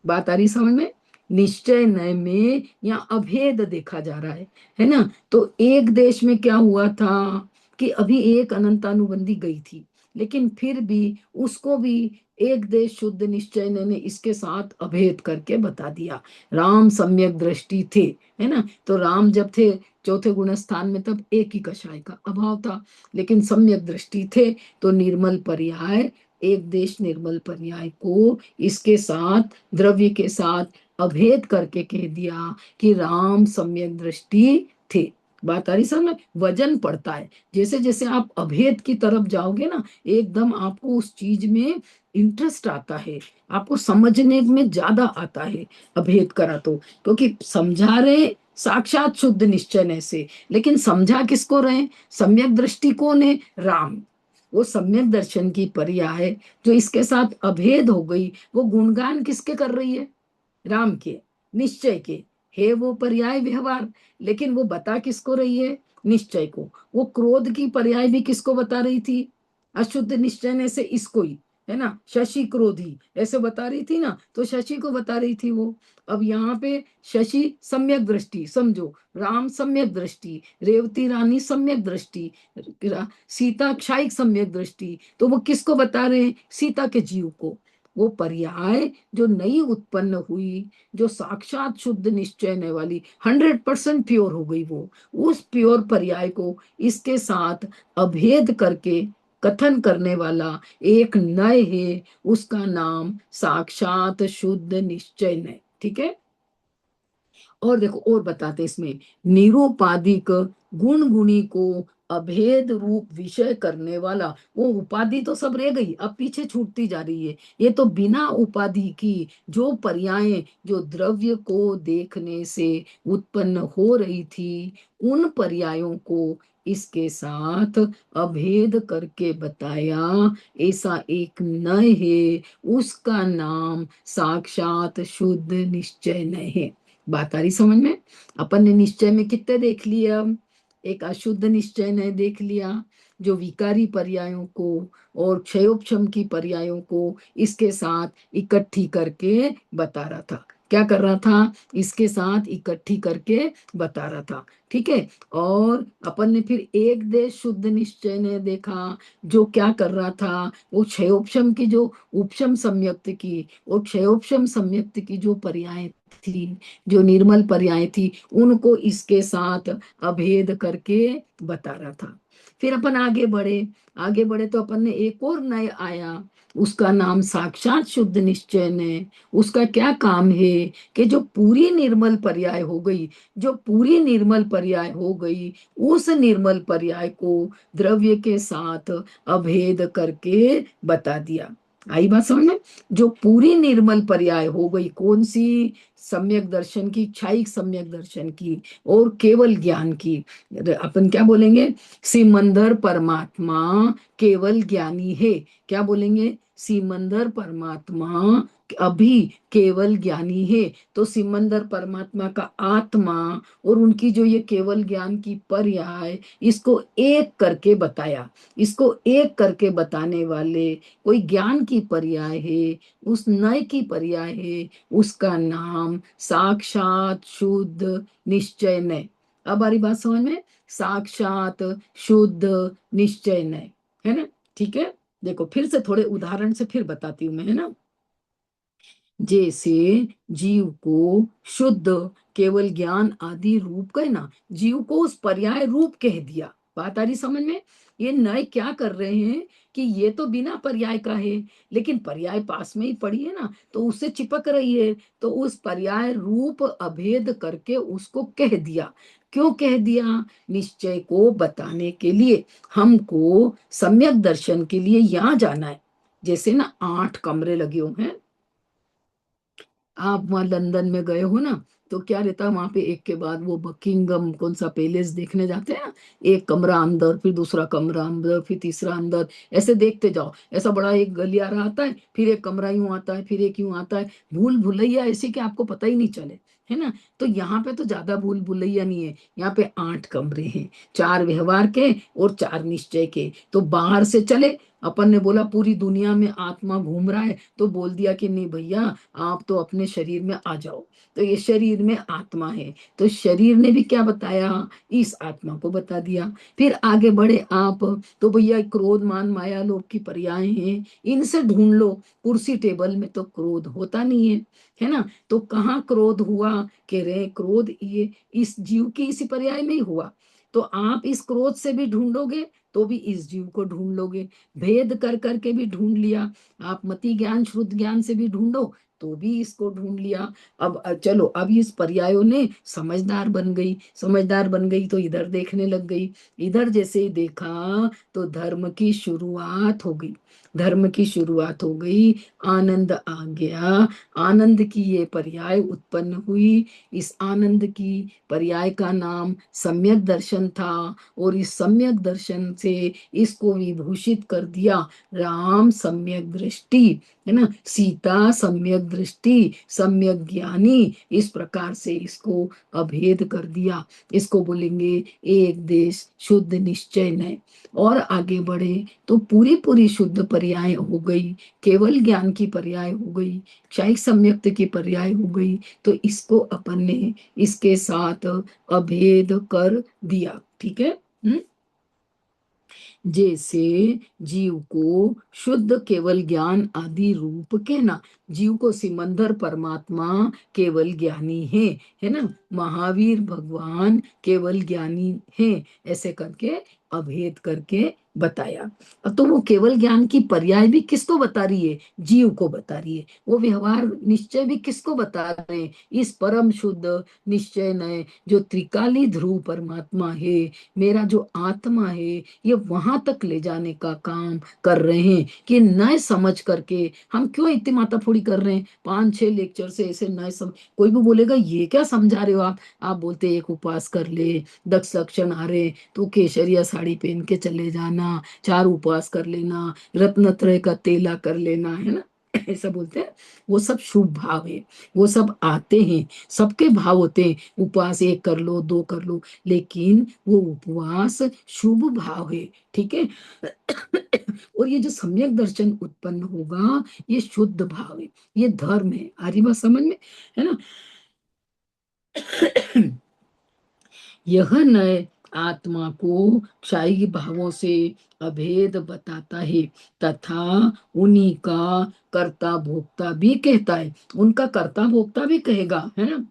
बात आ रही समझ में? निश्चय नय में या अभेद देखा जा रहा है ना? तो एक देश में क्या हुआ था कि अभी एक अनंतानुबंधी गई थी, लेकिन फिर भी उसको भी एक देश शुद्ध निश्चय ने इसके साथ अभेद करके बता दिया। राम सम्यक दृष्टि थे, है ना? तो राम जब थे चौथे गुण स्थान में तब एक ही कषाय का अभाव था, लेकिन सम्यक दृष्टि थे तो निर्मल पर्याय, एक देश निर्मल पर्याय को इसके साथ द्रव्य के साथ अभेद करके कह दिया कि राम सम्यक दृष्टि थे। बात आ रही समझ में? वजन पड़ता है। जैसे जैसे आप अभेद की तरफ जाओगे ना, एकदम आपको उस चीज में इंटरेस्ट आता है, आपको समझने में ज्यादा आता है अभेद करा तो, क्योंकि समझा रहे साक्षात शुद्ध निश्चय से, लेकिन समझा किसको रहे? सम्यक दृष्टि कौन है? राम। वो सम्यक दर्शन की पर्याय है जो इसके साथ अभेद हो गई, वो गुणगान किसके कर रही है? राम के, निश्चय के है वो पर्याय व्यवहार, लेकिन वो बता किसको रही है? निश्चय को। वो क्रोध की पर्याय भी किसको बता रही थी? अशुद्ध निश्चय ने से इसको ही, है ना, शशि क्रोधी ऐसे बता रही थी ना, तो शशि को बता रही थी वो। अब यहाँ पे शशि सम्यक दृष्टि समझो, राम सम्यक दृष्टि, रेवती रानी सम्यक दृष्टि, सीता क्षायिक सम्यक दृष्टि, तो वो किसको बता रहे हैं? सीता के जीव को। वो पर्याय जो नई उत्पन्न हुई, जो साक्षात शुद्ध निश्चय ने वाली 100% प्योर हो गई, वो उस प्योर पर्याय को इसके साथ अभेद करके कथन करने वाला एक नय है, उसका नाम साक्षात शुद्ध निश्चय नय। ठीक है। और देखो और बताते इसमें, निरूपाधिक गुण गुणी को अभेद रूप विषय करने वाला, वो उपाधि तो सब रह गई, अब पीछे छूटती जा रही है। ये तो बिना उपाधि की जो पर्याय जो द्रव्य को देखने से उत्पन्न हो रही थी, उन पर्यायों को इसके साथ अभेद करके बताया, ऐसा एक नय है, उसका नाम साक्षात शुद्ध निश्चय नय है। बात आ रही समझ में? अपन ने निश्चय में कितने देख लिए? अब एक अशुद्ध निश्चय ने देख लिया, जो विकारी पर्यायों को और क्षयोपशम की पर्यायों को इसके साथ इकट्ठी करके बता रहा था। क्या कर रहा था? इसके साथ इकट्ठी करके बता रहा था। ठीक है। और अपन ने फिर एक देश शुद्ध निश्चय ने देखा, जो क्या कर रहा था? वो क्षयोपशम की जो उपशम सम्यक्त की और क्षयोपशम सम्यक्त की जो पर्याय थी, जो निर्मल पर्याय थी, उनको इसके साथ अभेद करके बता रहा था। फिर अपन आगे बढ़े, आगे बढ़े तो अपन ने एक और नए आया, उसका नाम साक्षात शुद्ध निश्चय ने। उसका क्या काम है कि जो पूरी निर्मल पर्याय हो गई, जो पूरी निर्मल पर्याय हो गई, उस निर्मल पर्याय को द्रव्य के साथ अभेद करके बता दिया। आई बात समझ में? जो पूरी निर्मल पर्याय हो गई, कौन सी? सम्यक दर्शन की, क्षायिक सम्यक दर्शन की और केवल ज्ञान की। अपन क्या बोलेंगे? सिमंदर परमात्मा केवल ज्ञानी है। क्या बोलेंगे? सिमंदर परमात्मा अभी केवल ज्ञानी है। तो सिमंदर परमात्मा का आत्मा और उनकी जो ये केवल ज्ञान की पर्याय, इसको एक करके बताया। इसको एक करके बताने वाले कोई ज्ञान की पर्याय है, उस नय की पर्याय है, उसका नाम साक्षात शुद्ध निश्चय नय। अब हमारी बात समझ में? साक्षात शुद्ध निश्चय नय, है ना? ठीक है। देखो फिर से थोड़े उदाहरण से फिर बताती हूँ मैं, है ना। जैसे जीव को शुद्ध केवल ज्ञान आदि रूप कहना, जीव को उस पर्याय रूप कह दिया। बात आ रही समझ में? ये नए क्या कर रहे हैं कि ये तो बिना पर्याय का है, लेकिन पर्याय पास में ही पड़ी है ना, तो उससे चिपक रही है, तो उस पर्याय रूप अभेद करके उसको कह दिया। क्यों कह दिया? निश्चय को बताने के लिए। हमको सम्यक दर्शन के लिए यहाँ जाना है। जैसे ना 8 कमरे लगे हुए हैं, आप वहां लंदन में गए हो ना, तो क्या रहता है वहां पे एक के बाद वो बकिंगम कौन सा पैलेस देखने जाते हैं ना, एक कमरा अंदर, फिर दूसरा कमरा अंदर, फिर तीसरा अंदर, ऐसे देखते जाओ। ऐसा बड़ा एक गलियारा आता है, फिर एक कमरा यूं आता है, फिर एक यूं आता है, भूल भुलैया ऐसे कि आपको पता ही नहीं चले, है ना। तो यहाँ पे तो ज्यादा भूल भुलैया नहीं है, यहाँ पे 8 कमरे हैं, 4 व्यवहार के और 4 निश्चय के। तो बाहर से चले, अपन ने बोला पूरी दुनिया में आत्मा घूम रहा है, तो बोल दिया कि नहीं भैया, आप तो अपने शरीर में आ जाओ। तो ये शरीर में आत्मा है, तो शरीर ने भी क्या बताया? इस आत्मा को बता दिया। फिर आगे बढ़े आप, तो भैया क्रोध मान माया लोभ की पर्याय हैं, इनसे ढूंढ लो। कुर्सी टेबल में तो क्रोध होता नहीं है ना। तो कहाँ क्रोध हुआ? कह रहे क्रोध ये इस जीव की इसी पर्याय में ही हुआ। तो आप इस क्रोध से भी ढूंढोगे तो भी इस जीव को ढूंढ लोगे, भेद कर करके भी ढूंढ लिया। आप मति ज्ञान शुद्ध ज्ञान से भी ढूंढो तो भी इसको ढूंढ लिया। अब चलो, अब इस पर्यायों ने समझदार बन गई तो इधर देखने लग गई। इधर जैसे ही देखा तो धर्म की शुरुआत हो गई, आनंद आ गया। आनंद की ये पर्याय उत्पन्न हुई। इस आनंद की पर्याय का नाम सम्यक दर्शन था, और इस सम्यक दर्शन से इसको विभूषित कर दिया राम सम्यक दृष्टि, है ना, सीता सम्यक दृष्टि, सम्यक ज्ञानी। इस प्रकार से इसको अभेद कर दिया। इसको बोलेंगे एक देश शुद्ध निश्चय नय। और आगे बढ़े तो पूरी पूरी शुद्ध पर्याय हो गई, केवल ज्ञान की पर्याय हो गई, क्षयिक सम्यक्त की पर्याय हो गई। तो इसको अपन ने इसके साथ अभेद कर दिया। ठीक है। जैसे जीव को शुद्ध केवल ज्ञान आदि रूप कहना, जीव को सिमंदर परमात्मा केवल ज्ञानी है ना, महावीर भगवान केवल ज्ञानी है, ऐसे करके अभेद करके बताया। तो वो केवल ज्ञान की पर्याय भी किसको बता रही है? जीव को बता रही है। वो व्यवहार निश्चय भी किसको बता रहे हैं? इस परम शुद्ध निश्चय नय जो त्रिकाली ध्रुव परमात्मा है, मेरा जो आत्मा है, ये वहां तक ले जाने का काम कर रहे हैं कि नए समझ करके हम क्यों इतनी माथाफोड़ी कर रहे हैं 5-6 लेक्चर से ऐसे नए कोई भी बोलेगा ये क्या समझा रहे हो आप बोलते एक उपवास कर ले, 10 लक्षण आ रहे तो केसरिया साड़ी पहन के चले जाना, 4 उपवास कर लेना, रत्नत्रय का तेला कर लेना, है ना, ऐसा बोलते हैं। वो सब शुभ भाव है, वो सब आते हैं, सबके भाव होते हैं। उपवास 1 कर लो, 2 कर लो, लेकिन वो उपवास शुभ भाव है। ठीक है। और ये जो सम्यक दर्शन उत्पन्न होगा, ये शुद्ध भाव है, ये धर्म है। आ रही बात समझ में, है ना। यह नए आत्मा को क्षयिक भावों से अभेद बताता है, तथा उन्हीं का कर्ता भोक्ता भी कहता है, उनका कर्ता भोक्ता भी कहेगा, है ना।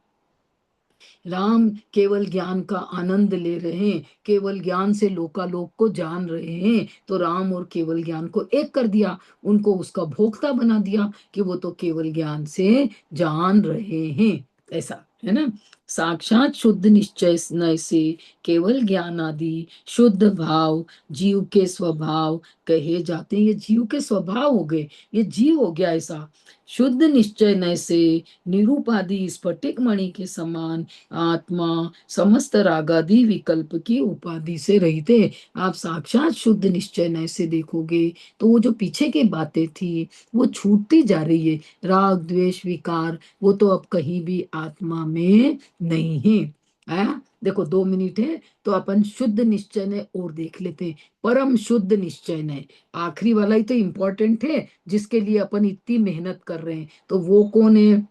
राम केवल ज्ञान का आनंद ले रहे हैं, केवल ज्ञान से लोकालोक को जान रहे हैं, तो राम और केवल ज्ञान को एक कर दिया, उनको उसका भोक्ता बना दिया कि वो तो केवल ज्ञान से जान रहे हैं, ऐसा, है ना। साक्षात शुद्ध निश्चय नय से केवल ज्ञान आदि शुद्ध भाव जीव के स्वभाव कहे जाते हैं। ये जीव के स्वभाव हो गए, ये जीव हो गया ऐसा। शुद्ध निश्चय नय से निरूपादि स्फटिक मणि के समान आत्मा समस्त रागादि विकल्प की उपाधि से रहित है। आप साक्षात शुद्ध निश्चय नय से देखोगे तो वो जो पीछे की बातें थी वो छूटती जा रही है। राग द्वेष विकार वो तो अब कहीं भी आत्मा में नहीं है। देखो 2 मिनट है तो अपन शुद्ध निश्चय ने और देख लेते हैं। परम शुद्ध निश्चय ने, आखिरी वाला ही तो इंपॉर्टेंट है जिसके लिए अपन इतनी मेहनत कर रहे हैं। तो वो कौन है?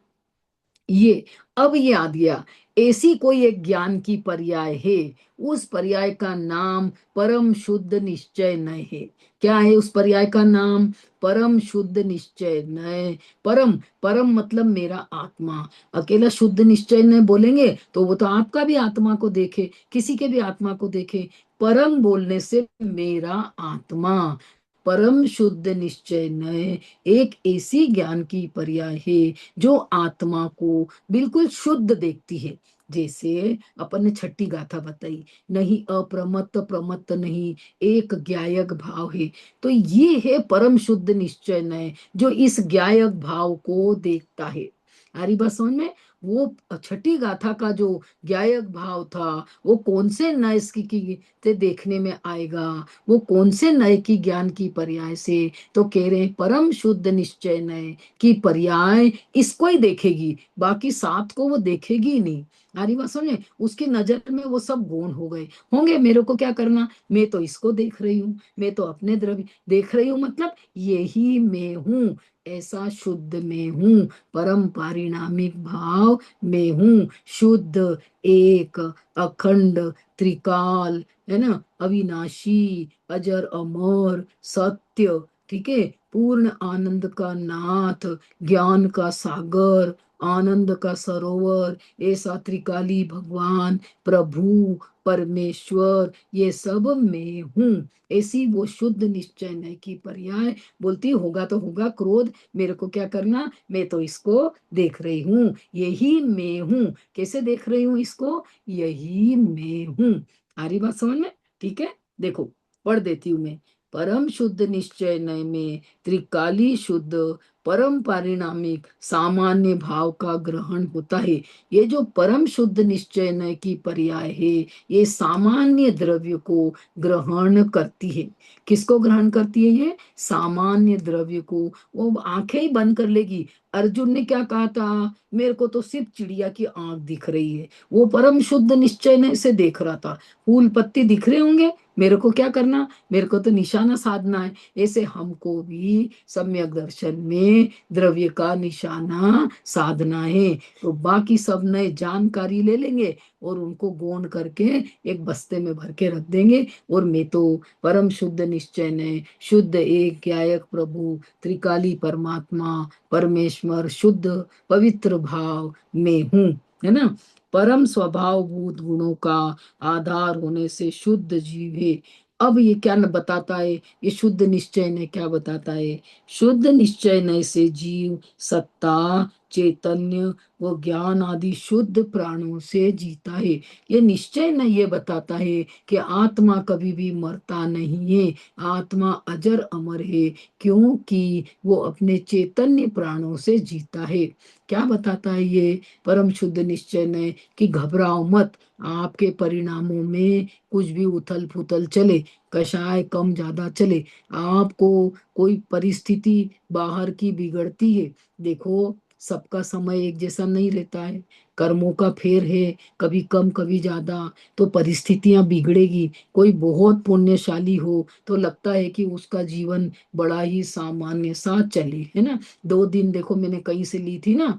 ये अब ये आ गया, ऐसी कोई एक ज्ञान की पर्याय है, उस पर्याय का नाम परम शुद्ध निश्चय नय है। क्या है उस पर्याय का नाम? परम शुद्ध निश्चय नय। परम, परम मतलब मेरा आत्मा। अकेला शुद्ध निश्चय नय बोलेंगे तो वो तो आपका भी आत्मा को देखे, किसी के भी आत्मा को देखे। परम बोलने से मेरा आत्मा, परम शुद्ध निश्चय नय एक ऐसी ज्ञान की पर्याय है जो आत्मा को बिल्कुल शुद्ध देखती है। जैसे अपन ने छठी गाथा बताई, नहीं अप्रमत्त प्रमत्त नहीं, एक ज्ञायक भाव है। तो ये है परम शुद्ध निश्चय नय जो इस ज्ञायक भाव को देखता है। हरी बात समझ में। वो छठी गाथा का जो ज्ञायक भाव था वो कौन से नय की से देखने में आएगा, वो कौन से नय की ज्ञान की पर्याय से? तो कह रहे हैं परम शुद्ध निश्चय नय की पर्याय इसको ही देखेगी, बाकी 7 को वो देखेगी ही नहीं। हरी बात समझे। उसकी नजर में वो सब गौण हो गए होंगे, मेरे को क्या करना, मैं तो इसको देख रही हूँ, मैं तो अपने द्रव्य देख रही हूँ, मतलब यही मैं हूँ, ऐसा शुद्ध में हूँ, परम पारिणामिक भाव में हूँ, शुद्ध एक अखंड त्रिकाल, है ना, अविनाशी अजर अमर सत्य। ठीक है, पूर्ण आनंद का नाथ, ज्ञान का सागर, आनंद का सरोवर, ऐसा त्रिकाली भगवान, प्रभु, परमेश्वर, ये सब मैं हूँ। ऐसी वो शुद्ध निश्चय नहीं की पर्याय बोलती, होगा तो होगा क्रोध, मेरे को क्या करना, मैं तो इसको देख रही हूँ, यही मैं हूँ। कैसे देख रही हूँ इसको, यही मैं हूँ। आ रही बात समझ में? ठीक है, देखो पढ़ देती हूँ मैं। परम शुद्ध निश्चय नय में त्रिकाली शुद्ध परम पारिणामिक सामान्य भाव का ग्रहण होता है। ये जो परम शुद्ध निश्चय नय की पर्याय है, ये सामान्य द्रव्य को ग्रहण करती है। किसको ग्रहण करती है? ये सामान्य द्रव्य को। वो आंखें ही बंद कर लेगी। अर्जुन ने क्या कहा था, मेरे को तो सिर्फ चिड़िया की आंख दिख रही है। वो परम शुद्ध निश्चय ने से देख रहा था, फूल पत्ते दिख रहे होंगे, मेरे को क्या करना, मेरे को तो निशाना साधना है। ऐसे हमको भी सम्यक दर्शन में द्रव्य का निशाना साधना है। तो बाकी सब नए जानकारी ले लेंगे और उनको गौण करके एक बस्ते में भर के रख देंगे। और मैं तो परम शुद्ध निश्चय ने शुद्ध एक गायक प्रभु त्रिकाली परमात्मा परमेश्वर शुद्ध पवित्र भाव में हूँ, है ना। परम स्वभाव भूत गुणों का आधार होने से शुद्ध जीव है। अब ये क्या न बताता है, ये शुद्ध निश्चय ने क्या बताता है, शुद्ध निश्चय ने से जीव सत्ता चैतन्य व ज्ञान आदि शुद्ध प्राणों से जीता है। ये निश्चय न ये बताता है कि आत्मा कभी भी मरता नहीं है, आत्मा अजर अमर है, क्योंकि वो अपने चैतन्य प्राणों से जीता है। क्या बताता है ये परम शुद्ध निश्चय ने, कि घबराओ मत, आपके परिणामों में कुछ भी उथल पुथल चले, कषाय कम ज्यादा चले, आपको कोई परिस्थिति बाहर की बिगड़ती है, देखो सबका समय एक जैसा नहीं रहता है, कर्मों का फेर है, कभी कम कभी ज्यादा, तो परिस्थितियां बिगड़ेगी। कोई बहुत पुण्यशाली हो तो लगता है कि उसका जीवन बड़ा ही सामान्य सा चले, है ना। 2 दिन देखो मैंने कहीं से ली थी ना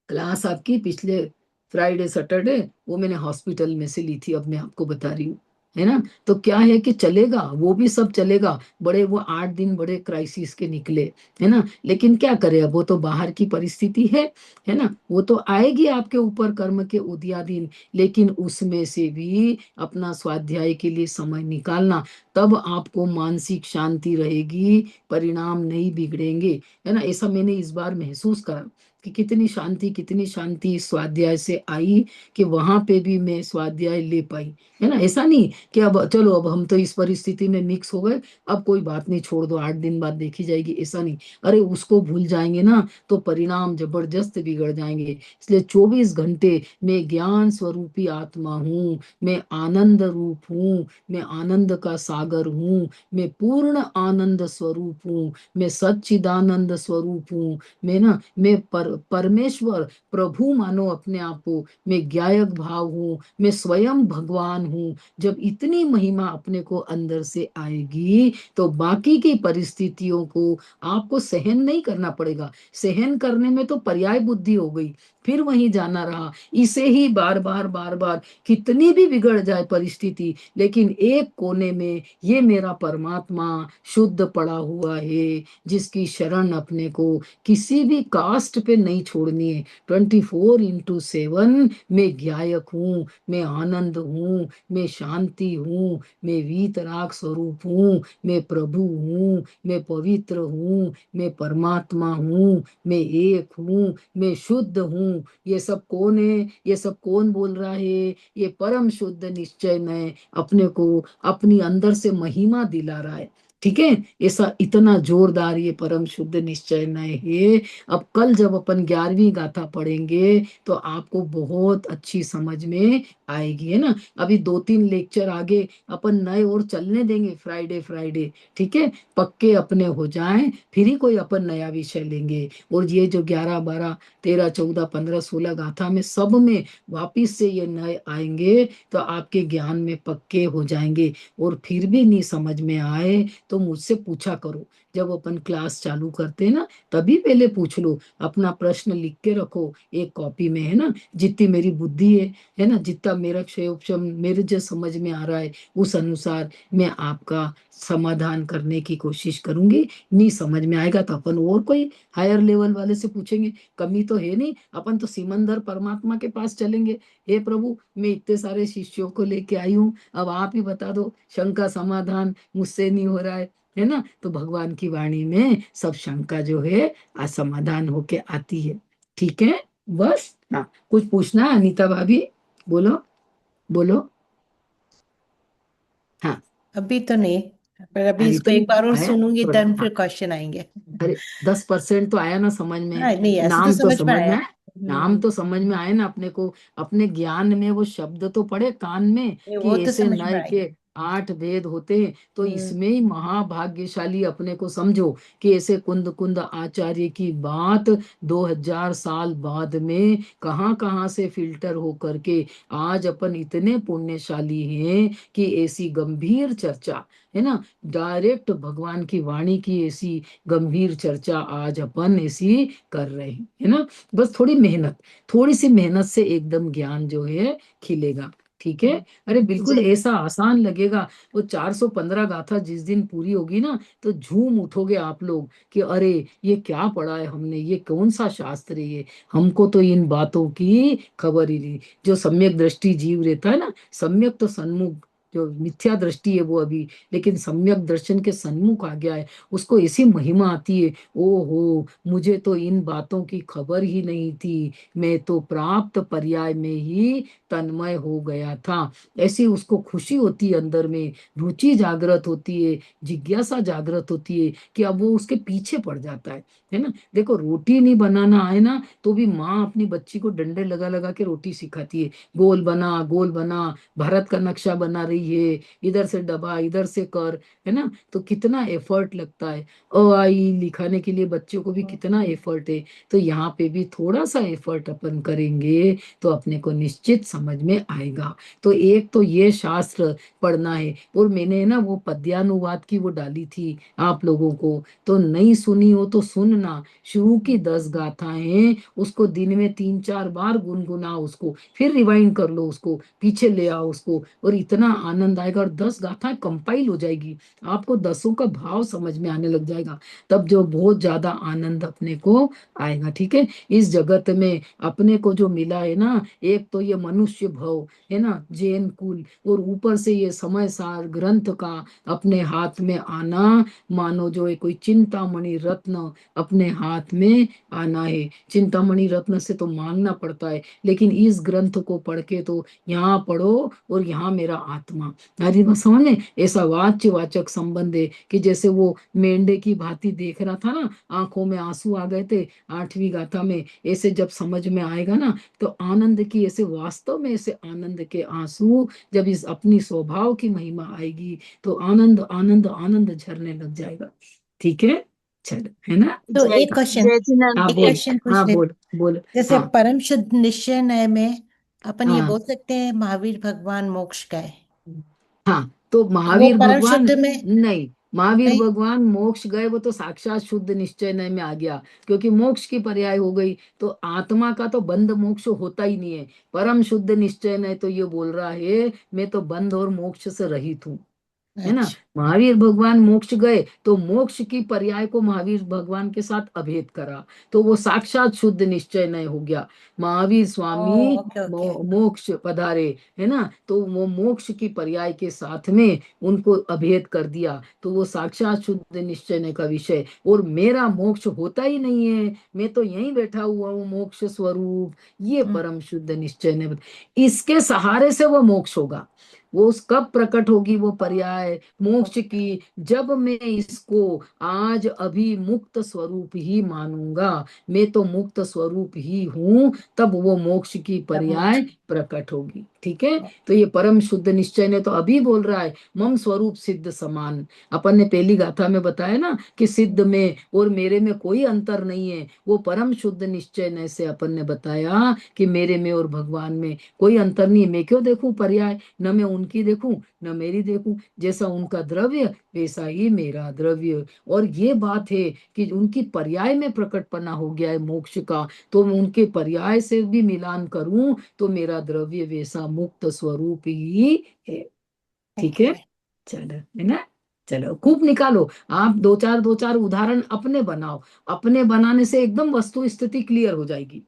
क्लास आपकी, पिछले फ्राइडे सैटरडे, वो मैंने हॉस्पिटल में से ली थी, अब मैं आपको बता रही हूँ, है ना। तो क्या है कि चलेगा, वो भी सब चलेगा। बड़े वो 8 दिन बड़े क्राइसिस के निकले, है ना, लेकिन क्या करे, अब वो तो बाहर की परिस्थिति है ना, वो तो आएगी आपके ऊपर कर्म के उदयादिन, लेकिन उसमें से भी अपना स्वाध्याय के लिए समय निकालना, तब आपको मानसिक शांति रहेगी, परिणाम नहीं बिगड़ेंगे, है ना। ऐसा मैंने इस बार महसूस करा कि कितनी शांति स्वाध्याय से आई, कि वहां पे भी मैं स्वाध्याय ले पाई, है ना। ऐसा नहीं कि अब चलो अब हम तो इस परिस्थिति में मिक्स हो गए, अब कोई बात नहीं, छोड़ दो, 8 दिन बाद देखी जाएगी, ऐसा नहीं। अरे उसको भूल जाएंगे ना तो परिणाम जबरदस्त बिगड़ जाएंगे। इसलिए 24 घंटे मैं ज्ञान स्वरूपी आत्मा हूँ, मैं आनंद रूप हूँ, मैं आनंद का सागर हूँ, मैं पूर्ण आनंद स्वरूप हूँ, मैं सच्चिदानंद स्वरूप हूँ, मैं परमेश्वर प्रभु मानो अपने आप को, मैं ज्ञायक भाव हूँ, मैं स्वयं भगवान हूँ। जब इतनी महिमा अपने को अंदर से आएगी तो बाकी की परिस्थितियों को आपको सहन नहीं करना पड़ेगा। सहन करने में तो पर्याय बुद्धि हो गई, फिर वहीं जाना रहा, इसे ही बार बार कितनी भी बिगड़ जाए परिस्थिति, लेकिन एक कोने में ये मेरा परमात्मा शुद्ध पड़ा हुआ है, जिसकी शरण अपने को किसी भी कास्ट पे नहीं छोड़नी है। 24/7 मैं ज्ञायक हूँ, मैं आनंद हूँ, मैं शांति हूँ, मैं वीतराग स्वरूप हूँ, मैं प्रभु हूँ, मैं पवित्र हूँ, मैं परमात्मा हूँ, मैं एक हूँ, मैं शुद्ध हूँ। ये सब कौन है, ये सब कौन बोल रहा है, ये परम शुद्ध निश्चय ने अपने को अपनी अंदर से महिमा दिला रहा है। ठीक है, ऐसा इतना जोरदार ये परम शुद्ध निश्चय नय है। अब कल जब अपन 11वीं गाथा पढ़ेंगे तो आपको बहुत अच्छी समझ में आएगी, है ना। अभी 2-3 लेक्चर आगे अपन नए और चलने देंगे, फ्राइडे फ्राइडे, ठीक है, पक्के अपने हो जाएं, फिर ही कोई अपन नया विषय लेंगे। और ये जो 11, 12, 13, 14, 15, 16 गाथा में सब में वापिस से ये नए आएंगे तो आपके ज्ञान में पक्के हो जाएंगे। और फिर भी नहीं समझ में आए तो मुझसे पूछा करो जब अपन क्लास चालू करते हैं ना, तभी पहले पूछ लो, अपना प्रश्न लिख के रखो एक कॉपी में, है ना। जितनी मेरी बुद्धि है ना, जितना मेरा क्षयोपशम मेरे जो समझ में आ रहा है, उस अनुसार मैं आपका समाधान करने की कोशिश करूंगी। नहीं समझ में आएगा तो अपन और कोई हायर लेवल वाले से पूछेंगे, कमी तो है नहीं, अपन तो सिमंदर परमात्मा के पास चलेंगे। हे प्रभु, मैं इतने सारे शिष्यों को लेके आई हूँ, अब आप ही बता दो, शंका समाधान मुझसे नहीं हो रहा है ना। तो भगवान की वाणी में सब शंका जो है समाधान होके आती है। ठीक है, बस। हाँ, कुछ पूछना है अनीता भाभी? बोलो बोलो। हाँ, अभी तो नहीं, पर अभी अभी इसको तो एक बार और नहीं आया सुनूंगी थोड़ा। तब हाँ, फिर क्वेश्चन आएंगे। अरे 10% तो आया ना समझ में। हाँ नहीं, ऐसे तो नाम तो समझ में समझ में आया। आया, नाम तो समझ में आए ना अपने को, अपने ज्ञान में वो शब्द तो पड़े कान में ये वो कि तो ऐसे समझ में नय आई। के 8 भेद होते हैं। तो हम्म। इसमें ही महाभाग्यशाली अपने को समझो कि ऐसे कुंद कुंद आचार्य की बात 2000 साल बाद में कहाँ कहाँ से फिल्टर हो करके आज अपन इतने पुण्यशाली हैं कि ऐसी गंभीर चर्चा, है ना, डायरेक्ट भगवान की वाणी की ऐसी गंभीर चर्चा आज अपन ऐसी कर रहे हैं, है ना। बस थोड़ी मेहनत, थोड़ी सी मेहनत से एकदम ज्ञान जो है खिलेगा। ठीक है, अरे बिल्कुल ऐसा आसान लगेगा। वो 415 गाथा जिस दिन पूरी होगी ना, तो झूम उठोगे आप लोग कि अरे ये क्या पढ़ा है हमने, ये कौन सा शास्त्र है ये, हमको तो इन बातों की खबर ही नहीं। जो सम्यक दृष्टि जीव रहता है ना, सम्यक तो सन्मुख, जो मिथ्या दृष्टि है वो अभी, लेकिन सम्यक दर्शन के सन्मुख आ गया है, उसको ऐसी महिमा आती है। ओहो, मुझे तो इन बातों की खबर ही नहीं थी, मैं तो प्राप्त पर्याय में ही तन्मय हो गया था। ऐसी उसको खुशी होती है अंदर में, रुचि जागृत होती है, जिज्ञासा जागृत होती है कि अब वो उसके पीछे पड़ जाता है ना। देखो, रोटी नहीं बनाना आए ना, तो भी माँ अपनी बच्ची को डंडे लगा लगा के रोटी सिखाती है, गोल बना गोल बना, भारत का नक्शा बना रही है, इधर से दबा इधर से कर, है ना। तो कितना एफर्ट लगता है, अ आ ई लिखाने के लिए बच्चों को भी कितना एफर्ट है। तो यहाँ पे भी थोड़ा सा एफर्ट अपन करेंगे तो अपने को निश्चित समझ में आएगा। तो एक तो ये शास्त्र पढ़ना है, और मैंने ना वो पद्यानुवाद की वो डाली थी आप लोगों को, तो नहीं सुनी हो तो सुनना। शुरू की 10 गाथाएं, उसको दिन में 3-4 बार गुनगुनाओ, उसको फिर रिवाइंड कर लो, उसको पीछे ले आओ उसको, और इतना आनंद आएगा। और 10 गाथाएं कंपाइल हो जाएगी, आपको 10 का भाव समझ में आने लग जाएगा, तब जो बहुत ज्यादा आनंद अपने को आएगा। ठीक है, इस जगत में अपने को जो मिला है ना, एक तो ये मनुष्य भव, है ना, जैन कुल, और ऊपर से ये समय सार ग्रंथ का अपने हाथ में आना, मानो जो है कोई चिंतामणि रत्न अपने हाथ में आना है। चिंतामणि रत्न से तो मांगना पड़ता है, लेकिन इस ग्रंथ को पढ़ के तो यहाँ पढ़ो और यहाँ मेरा आत्मा, अरे बस समझ में, ऐसा वाच्य वाचक संबंध है कि जैसे वो मेंढे की भांति देख रहा था ना, आंखों में आंसू आ गए थे 8वीं गाथा में। ऐसे जब समझ में आएगा ना, तो आनंद की ऐसे वास्तव में ऐसे आनंद के आंसू, जब इस अपनी स्वभाव की महिमा आएगी तो आनंद आनंद आनंद झरने लग जाएगा। ठीक है, चलो, है ना। तो जय एक क्वेश्चन, जय जिनेंद्र हाँ एक बोल, क्वेश्चन पूछ हाँ ले। बोल बोल। जैसे हाँ परम शुद्ध निश्चय नय में अपन ये हाँ बोल सकते हैं महावीर भगवान मोक्ष का है, हाँ, तो तो वो महावीर परम भगवान, शुद्ध में नहीं, महावीर नहीं। भगवान मोक्ष गए, वो तो साक्षात शुद्ध निश्चय में आ गया, क्योंकि मोक्ष की पर्याय हो गई। तो आत्मा का तो बंध मोक्ष होता ही नहीं है। परम शुद्ध निश्चय ने तो ये बोल रहा है, मैं तो बंध और मोक्ष से रहित हूँ, है ना। अच्छा। महावीर भगवान मोक्ष गए तो मोक्ष की पर्याय को महावीर भगवान के साथ अभेद करा, तो वो साक्षात शुद्ध निश्चय नहीं हो गया। महावीर ओ, स्वामी ओके ओके। मोक्ष पधारे, है ना, तो वो मोक्ष की पर्याय के साथ में उनको अभेद कर दिया, तो वो साक्षात शुद्ध निश्चय का विषय। और मेरा मोक्ष होता ही नहीं है, मैं तो यहीं बैठा हुआ हूँ मोक्ष स्वरूप, ये परम शुद्ध निश्चय ने इसके सहारे से वो मोक्ष होगा। वो उस कब प्रकट होगी वो पर्याय मोक्ष की, जब मैं इसको आज अभी मुक्त स्वरूप ही मानूंगा, मैं तो मुक्त स्वरूप ही हूं, तब वो मोक्ष की तब मोक्ष। पर्याय प्रकट होगी। ठीक है, तो ये परम शुद्ध निश्चय ने तो अभी बोल रहा है मम स्वरूप सिद्ध समान। अपन ने पहली गाथा में बताया ना कि सिद्ध में और मेरे में कोई अंतर नहीं है। वो परम शुद्ध निश्चय ने से अपन ने बताया कि मेरे में और भगवान में कोई अंतर नहीं है, मैं क्यों देखूं पर्याय, न मैं उनकी देखूं न मेरी देखूं, जैसा उनका द्रव्य वैसा ही मेरा द्रव्य। और ये बात है कि उनकी पर्याय में प्रकटपना हो गया है मोक्ष का, तो मैं उनके पर्याय से भी मिलान करूं तो मेरा द्रव्य वैसा मुक्त स्वरूप ही है। ठीक है, Okay. चलो है ना। चलो खूब निकालो, आप दो चार उदाहरण अपने बनाओ। अपने बनाने से एकदम वस्तु स्थिति क्लियर हो जाएगी।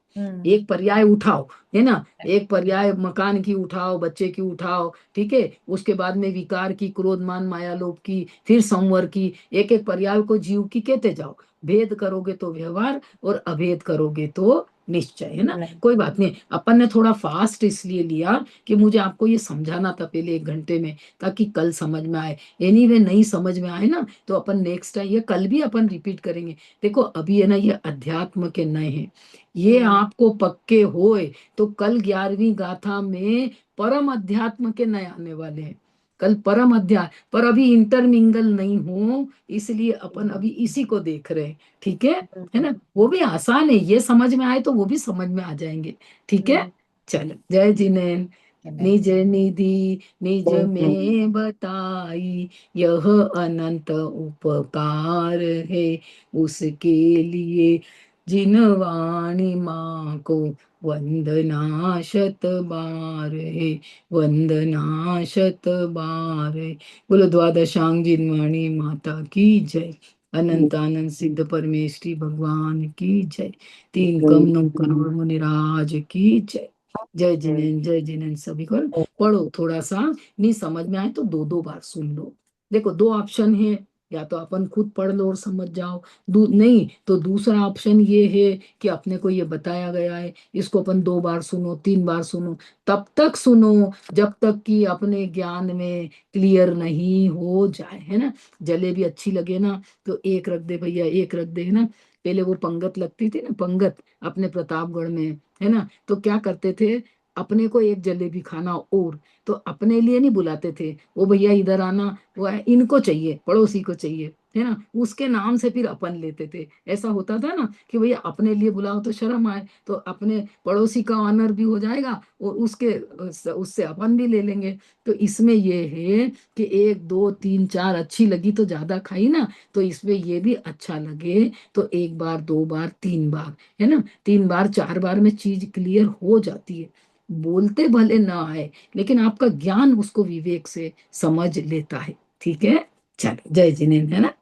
एक पर्याय उठाओ, है ना, एक पर्याय मकान की उठाओ, बच्चे की उठाओ, ठीक है। उसके बाद में विकार की, क्रोध मान माया लोभ की, फिर संवर की, एक एक पर्याय को जीव की कहते जाओ। भेद करोगे तो व्यवहार, और अभेद करोगे तो निश्चय, है ना। नहीं। कोई बात नहीं, अपन ने थोड़ा फास्ट इसलिए लिया कि मुझे आपको ये समझाना था पहले 1 घंटे में, ताकि कल समझ में आए। एनीवे नहीं समझ में आए ना तो अपन नेक्स्ट टाइम, ये कल भी अपन रिपीट करेंगे। देखो अभी है ना, ये अध्यात्म के नए हैं, ये आपको पक्के होए तो कल 11वीं गाथा में परम अध्यात्म के नए आने वाले हैं। कल परम अध्याय, पर अभी इंटरमिंगल नहीं हो, इसलिए अपन अभी इसी को देख रहे हैं। ठीक है ना। वो भी आसान है, ये समझ में आए तो वो भी समझ में आ जाएंगे। ठीक है, चलो जय जिनेन। निज निधि निज में बताई, यह अनंत उपकार है, उसके लिए जिन वाणी माँ को वंदना शत बार है, वंदना शत बार है। बोलो द्वादशांग जिनवाणी माता की जय। अनंत आनंद सिद्ध परमेश्वरी भगवान की जय। तीन कमलों करोड़ मुनिराज की जय। जय जिनेन, जय जिनेन। सभी को पढ़ो थोड़ा सा, नहीं समझ में आए तो 2 2 बार सुन लो। देखो 2 ऑप्शन है, या तो अपन खुद पढ़ लो और समझ जाओ, नहीं तो दूसरा ऑप्शन ये है कि अपने को ये बताया गया है, इसको अपन 2 बार सुनो, 3 बार सुनो, तब तक सुनो जब तक कि अपने ज्ञान में क्लियर नहीं हो जाए, है ना। जलेबी अच्छी लगे ना तो एक रख दे भैया, एक रख दे, है ना। पहले वो पंगत लगती थी ना, पंगत अपने प्रतापगढ़ में, है ना, तो क्या करते थे, अपने को एक जलेबी खाना, और तो अपने लिए नहीं बुलाते थे, वो भैया इधर आना, वो इनको चाहिए, पड़ोसी को चाहिए, है ना, उसके नाम से फिर अपन लेते थे। ऐसा होता था ना कि भैया अपने लिए बुलाओ तो शर्म आए, तो अपने पड़ोसी का ऑनर भी हो जाएगा, और उससे अपन भी ले लेंगे। तो इसमें ये है कि 1 2 3 4 अच्छी लगी तो ज्यादा खाई ना, तो इसमें ये भी अच्छा लगे तो 1 बार 2 बार 3 बार, है ना, 3 बार 4 बार में चीज क्लियर हो जाती है। बोलते भले ना आए, लेकिन आपका ज्ञान उसको विवेक से समझ लेता है। ठीक है, चलो जय जिनेन्द्र, है ना।